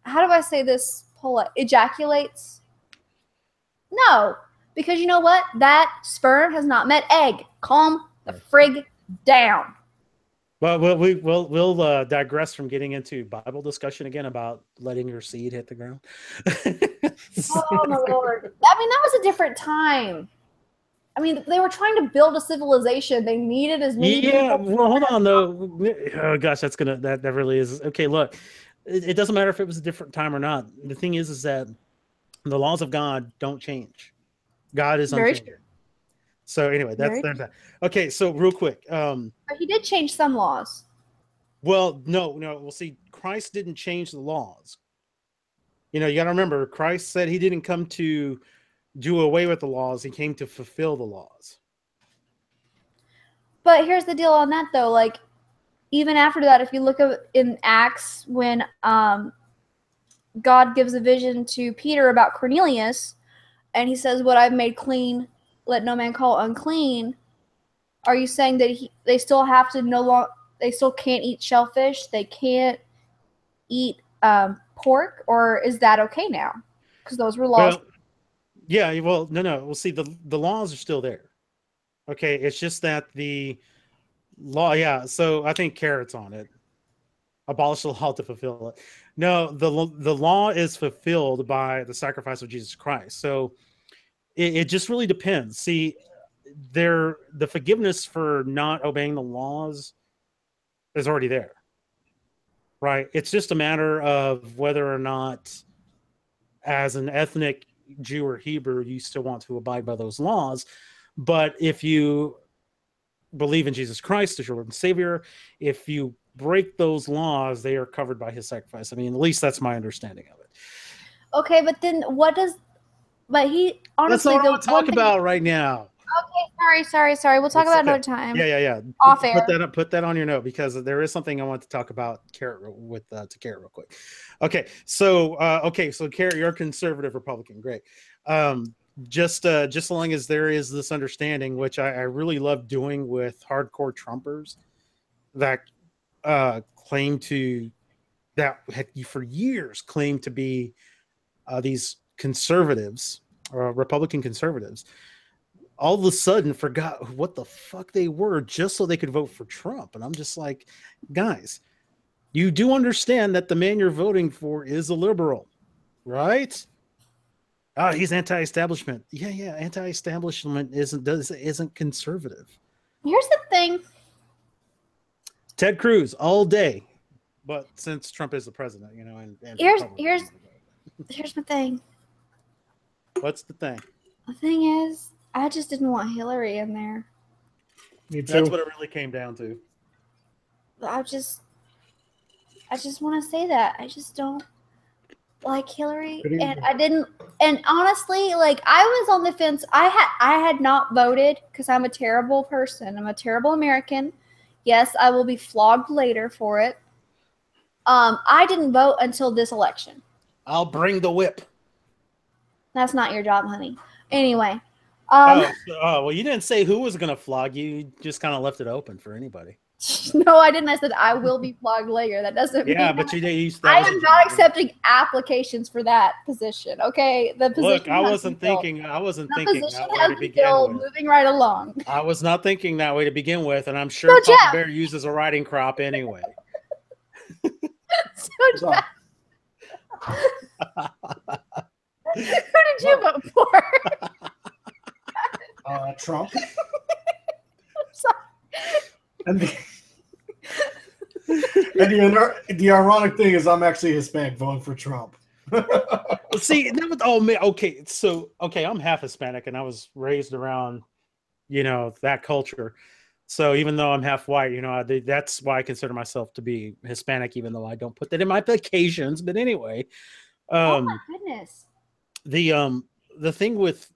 how do I say this? Ejaculates? No, because you know what? That sperm has not met egg. Calm the frig down. Well, we'll digress from getting into Bible discussion again about letting your seed hit the ground. Oh my Lord. I mean, that was a different time. I mean, they were trying to build a civilization. They needed as many Yeah, people. well, hold on though. Oh gosh, that really is okay. Look, it doesn't matter if it was a different time or not. The thing is that the laws of God don't change. God is Very unchanging. So anyway, Very there's that. Okay, so real quick. But he did change some laws. Well, no. Well, see, Christ didn't change the laws. You got to remember, Christ said he didn't come to do away with the laws. He came to fulfill the laws. But here's the deal on that, though. Like, even after that, if you look in Acts, when God gives a vision to Peter about Cornelius, and he says, "What I've made clean, let no man call unclean." Are you saying that they still have to they still can't eat shellfish? They can't eat pork, or is that okay now? Because those were laws. Well, yeah. Well, no. Well, see, the laws are still there. Okay, it's just that the law. Yeah. So I think Carrot's on it. Abolish the law to fulfill it. No, the law is fulfilled by the sacrifice of Jesus Christ. So it just really depends. See, the forgiveness for not obeying the laws is already there, right? It's just a matter of whether or not, as an ethnic Jew or Hebrew, you still want to abide by those laws. But if you believe in Jesus Christ as your Lord and Savior, if you break those laws, they are covered by his sacrifice. I mean, at least that's my understanding of it. Okay, but then what does? But he honestly. That's not what we'll talk about right now. Okay, sorry. We'll talk about it another time. Yeah. Off air. Put that on your note, because there is something I want to talk about to Carrot real quick. Okay, so Carrot, you're a conservative Republican, great. Just as long as there is this understanding, which I really love doing with hardcore Trumpers that claim to, that for years claimed to be these conservatives or Republican conservatives, all of a sudden forgot what the fuck they were just so they could vote for Trump. And I'm just like, guys, you do understand that the man you're voting for is a liberal, right? Oh, he's anti-establishment. Yeah. Anti-establishment isn't conservative. Here's the thing. Ted Cruz all day, but since Trump is the president, and Here's the thing. What's the thing? The thing is, I just didn't want Hillary in there. Me too. That's what it really came down to. I just want to say that. I just don't. like Hillary, Pretty and good. I didn't. And honestly, like I was on the fence. I had not voted because I'm a terrible person. I'm a terrible American. Yes, I will be flogged later for it. I didn't vote until this election. I'll bring the whip. That's not your job, honey. Anyway, Well, you didn't say who was going to flog you. You just kind of left it open for anybody. no, I didn't. I said I will be flogged later. That doesn't Yeah, mean but you did. I am not accepting applications for that position. Okay, the position. Look, I has wasn't been filled. thinking. I wasn't The thinking position that way has to been begin filled. with. Moving right along. I was not thinking that way to begin with, and I'm sure So, Papa Jeff- Bear uses a riding crop anyway. So, Jeff, who did you vote for? Trump. Sorry. And the ironic thing is, I'm actually Hispanic, voting for Trump. See, that was, oh man, okay. So, okay, I'm half Hispanic, and I was raised around, that culture. So even though I'm half white, that's why I consider myself to be Hispanic, even though I don't put that in my applications. But anyway, Oh my goodness. the thing with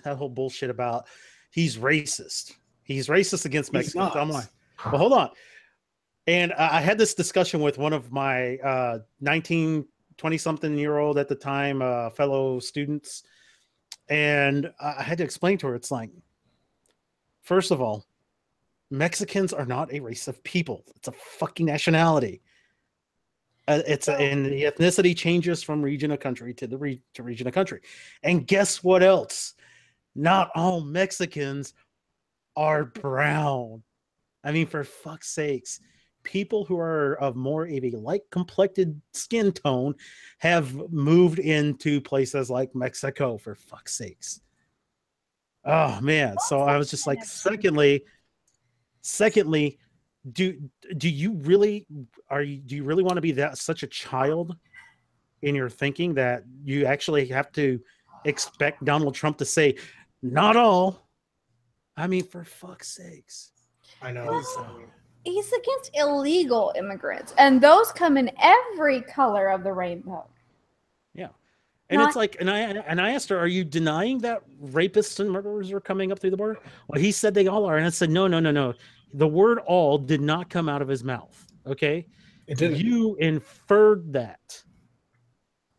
that whole bullshit about he's racist. He's racist against He's Mexicans. not. I'm like, well, hold on. And I had this discussion with one of my 20-something-year-old at the time fellow students, and I had to explain to her, it's like, first of all, Mexicans are not a race of people. It's a fucking nationality. And the ethnicity changes from region of country to region of country. And guess what else? Not all Mexicans are brown. I mean, for fuck's sakes, people who are of more of a light complected skin tone have moved into places like Mexico, for fuck's sakes. Oh man. So I was just like, secondly, do you really want to be that such a child in your thinking that you actually have to expect Donald Trump to say not all? I mean, for fuck's sakes. I know. He's against illegal immigrants, and those come in every color of the rainbow. Yeah. And it's like, and I asked her, are you denying that rapists and murderers are coming up through the border? Well, he said they all are. And I said, no. The word all did not come out of his mouth. Okay. It didn't. You inferred that.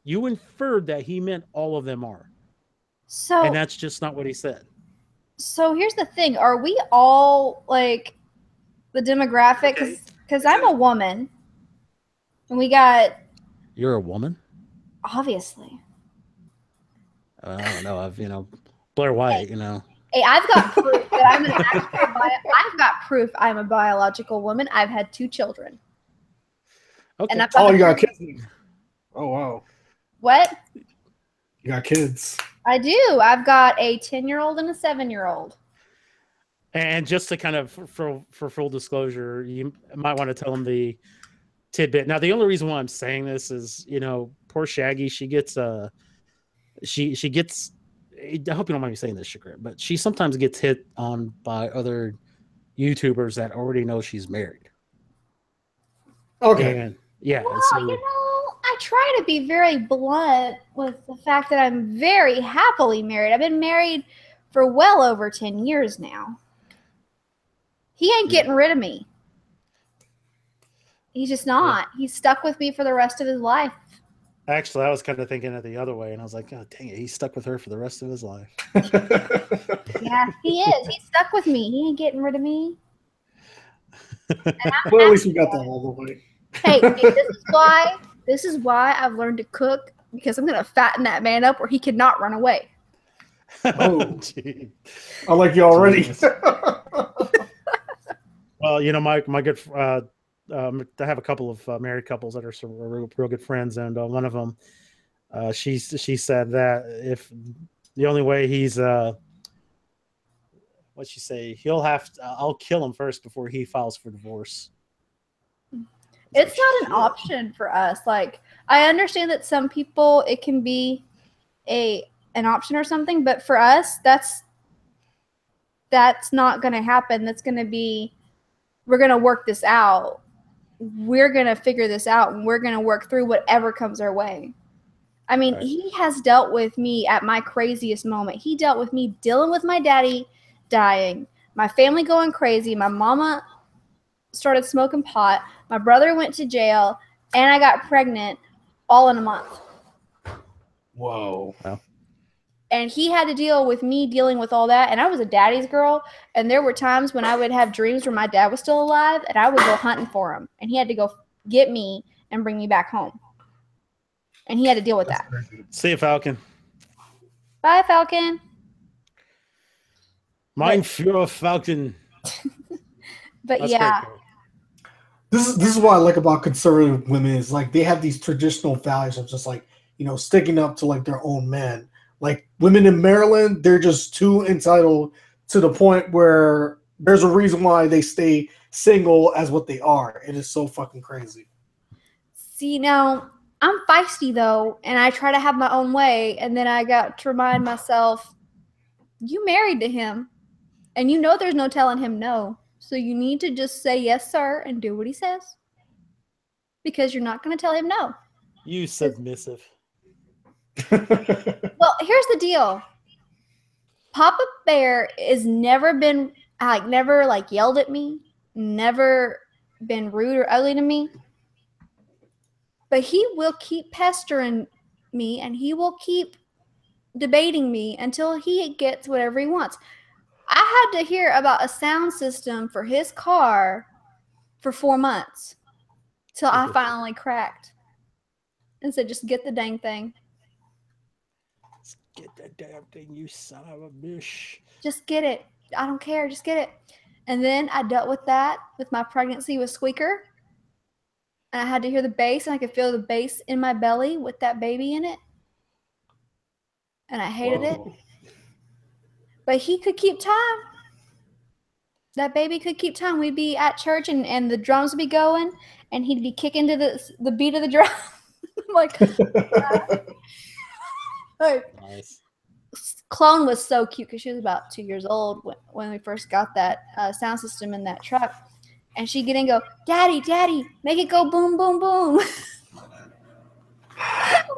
You inferred that he meant all of them are. So, and that's just not what he said. So here's the thing. Are we all like the demographic? Because I'm a woman. And we got... You're a woman? Obviously. I don't know. Blair White, Hey, I've got proof that I'm I've got proof I'm a biological woman. I've had 2 children. Okay. And you got kids. Oh wow. What? You got kids. I do. I've got a 10-year-old and a 7-year-old. And just to kind of, for full disclosure, you might want to tell them the tidbit. Now, the only reason why I'm saying this is, poor Shaggy, she gets, she gets, I hope you don't mind me saying this, Shakir, but she sometimes gets hit on by other YouTubers that already know she's married. Okay. And, yeah. Well, So, I try to be very blunt with the fact that I'm very happily married. I've been married for well over 10 years now. He ain't getting rid of me. He's just not. He's stuck with me for the rest of his life. actually, I was kind of thinking it the other way, and I was like, oh, dang it, he's stuck with her for the rest of his life. Yeah, he is. He's stuck with me. He ain't getting rid of me. Well, at least we got that all the way. Hey, this is why I've learned to cook, because I'm gonna fatten that man up where he cannot run away. Oh. Gee. I like you already. Well, my good, I have a couple of married couples that are some real good friends, and one of them, she said that if the only way he's, what'd she say? I'll kill him first before he files for divorce. It's not an option for us. Like, I understand that some people it can be an option or something, but for us, that's not going to happen. That's going to be, we're going to work this out. We're going to figure this out, and we're going to work through whatever comes our way. I mean, Right. he has dealt with me at my craziest moment. He dealt with me dealing with my daddy dying, my family going crazy, my mama started smoking pot, my brother went to jail, and I got pregnant all in a month. Whoa. And he had to deal with me dealing with all that. And I was a daddy's girl. And there were times when I would have dreams where my dad was still alive and I would go hunting for him. And he had to go get me and bring me back home. And he had to deal with that. See you, Falcon. Bye, Falcon. Mein Führer Falcon. But That's yeah. great, Cole. This is what I like about conservative women is like they have these traditional values of just like, you know, sticking up to like their own men. Like women in Maryland, they're just too entitled to the point where there's a reason why they stay single as what they are. It is so fucking crazy. See, now I'm feisty though, and I try to have my own way. And then I got to remind myself, you married to him, and you know there's no telling him no. So you need to just say yes, sir, and do what he says. Because you're not going to tell him no. You submissive. Well, here's the deal. Papa Bear has never been, never yelled at me, never been rude or ugly to me. But he will keep pestering me and he will keep debating me until he gets whatever he wants. I had to hear about a sound system for his car for 4 months till I finally cracked and said, just get the dang thing. Get that damn thing, you son of a bitch. Just get it. I don't care. Just get it. And then I dealt with that with my pregnancy with Squeaker. And I had to hear the bass, and I could feel the bass in my belly with that baby in it. And I hated it. But he could keep time. That baby could keep time. We'd be at church, and the drums would be going, and he'd be kicking to the beat of the drum. like, Nice. Clone was so cute because she was about 2 years old when we first got that sound system in that truck. And she'd get in and go, Daddy, Daddy, make it go boom, boom, boom.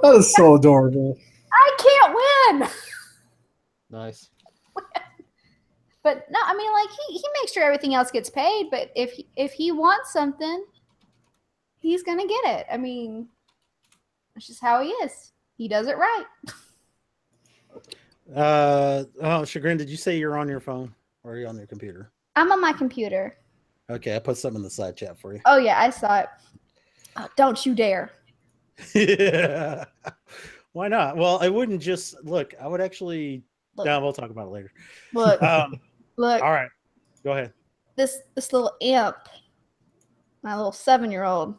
That is so adorable. I can't win. Nice. But no, I mean, he makes sure everything else gets paid. But if he wants something, he's going to get it. I mean, that's just how he is. He does it right. Chagrin, did you say you're on your phone or are you on your computer? I'm on my computer. Okay, I put something in the side chat for you. Oh, yeah, I saw it. Oh, don't you dare. Yeah. Why not? Well, I wouldn't just look. I would actually. Look. No, we'll talk about it later. Look, look. All right, go ahead. This little imp, my little 7-year-old,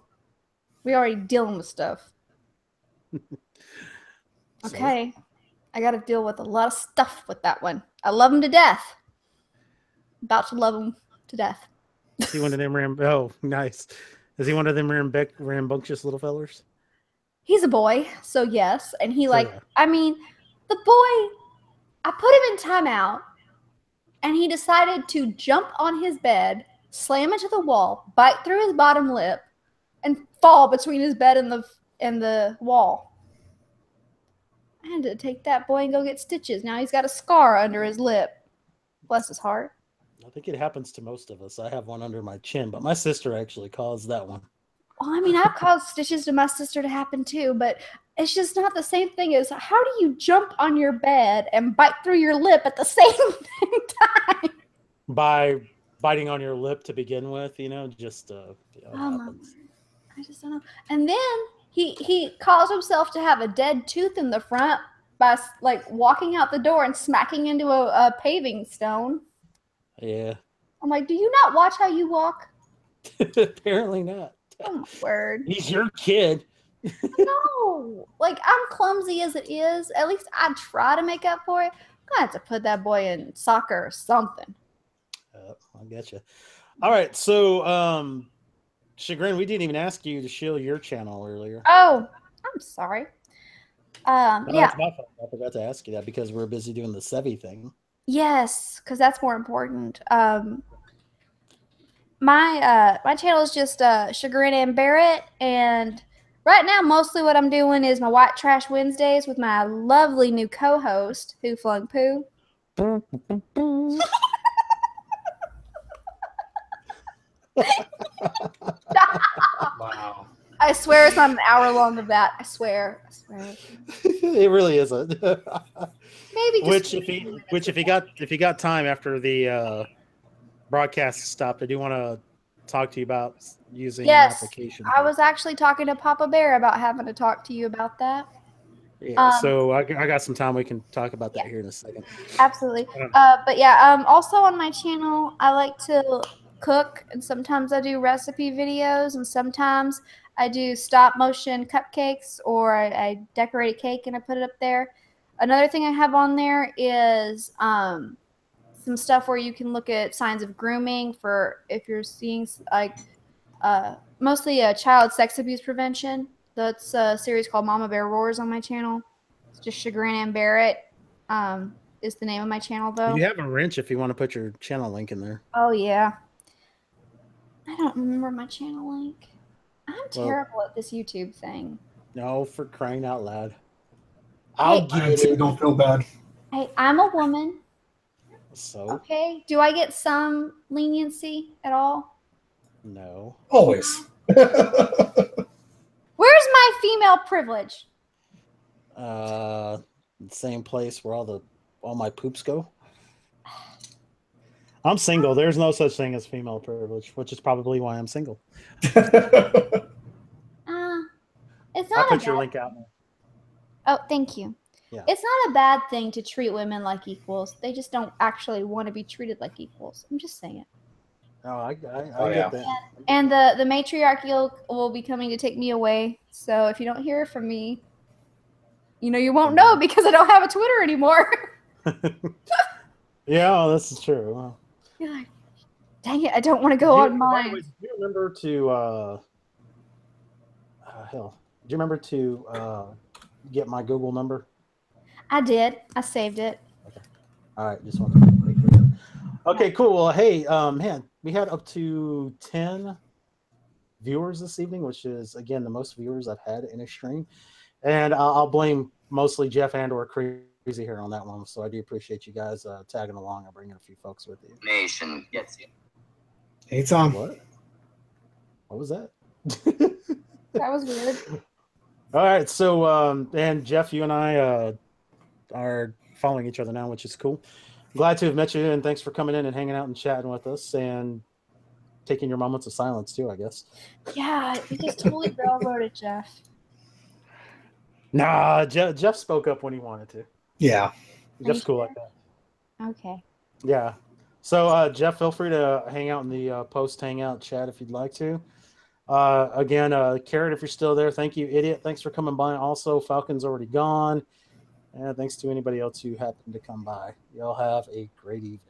we already dealing with stuff. Okay, I got to deal with a lot of stuff with that one. I love him to death. About to love him to death. Is he one of them Oh, nice. Is he one of them rambunctious little fellers? He's a boy, so yes. And he yeah. I mean, the boy, I put him in timeout, and he decided to jump on his bed, slam into the wall, bite through his bottom lip, and fall between his bed and the wall. I had to take that boy and go get stitches. Now he's got a scar under his lip. Bless his heart. I think it happens to most of us. I have one under my chin, but my sister actually caused that one. Well, I mean, I've caused stitches to my sister to happen too, but it's just not the same thing as how do you jump on your bed and bite through your lip at the same time? By biting on your lip to begin with, just happens. I just don't know. And then he caused himself to have a dead tooth in the front by walking out the door and smacking into a paving stone. Yeah. I'm like, do you not watch how you walk? Apparently not. Oh my word. He's your kid. No. I'm clumsy as it is. At least I try to make up for it. I'm gonna have to put that boy in soccer or something. I get you. All right, so Chagrin, we didn't even ask you to shill your channel earlier. Oh, I'm sorry. Yeah. It's my fault. I forgot to ask you that because we're busy doing the Sevi thing. Yes, because that's more important. My channel is just Chagrin and Barrett, and Right now, mostly what I'm doing is my White Trash Wednesdays with my lovely new co-host, Who Flung Poo. Wow. I swear it's not an hour long of that. I swear. It really isn't. Maybe just If you got time after the broadcast stopped, I do want to talk to you about using an application. I was actually talking to Papa Bear about having to talk to you about that. Yeah, so I got some time. We can talk about that here in a second. Absolutely. But also on my channel, I like to cook, and sometimes I do recipe videos, and sometimes I do stop motion cupcakes, or I decorate a cake and I put it up there. Another thing I have on there is some stuff where you can look at signs of grooming for if you're seeing mostly child sex abuse prevention. That's a series called Mama Bear Roars on my channel. It's just Chagrin and Barrett is the name of my channel, though. You have a wrench if you want to put your channel link in there. Oh, yeah. I don't remember my channel link. I'm terrible at this YouTube thing. No, for crying out loud. I'll get it. Don't feel bad. Hey, I'm a woman. So? Okay. Do I get some leniency at all? No. Always. Where's my female privilege? Same place where all my poops go. I'm single. There's no such thing as female privilege, which is probably why I'm single. It's not. I'll put your link out. Oh, thank you. Yeah. It's not a bad thing to treat women like equals. They just don't actually want to be treated like equals. I'm just saying. Oh, I Oh, get that. And the matriarchy will be coming to take me away. So if you don't hear from me, you won't know because I don't have a Twitter anymore. Yeah, this is true. Well, You're like, dang it, I don't want to go on mine. Do you remember to do you remember to get my Google number? I did. I saved it. Okay. All right, just want to make sure. Okay, cool. Well, hey, man, we had up to 10 viewers this evening, which is again the most viewers I've had in a stream, and I'll blame mostly Jeff and/or Crazy here on that one. So I do appreciate you guys tagging along and bringing a few folks with you. Nation gets you. Hey, Tom. What was that? That was weird. All right, so and Jeff, you and I are following each other now, which is cool. Glad to have met you, and thanks for coming in and hanging out and chatting with us and taking your moments of silence too, I guess. Yeah, you just totally railroaded Jeff. Nah, Jeff spoke up when he wanted to. Yeah. Jeff's cool like that. Okay. Yeah. So, Jeff, feel free to hang out in the post hangout chat if you'd like to. Again, Carrot, if you're still there, thank you. Idiot, thanks for coming by. Also, Falcon's already gone. And thanks to anybody else who happened to come by. Y'all have a great evening.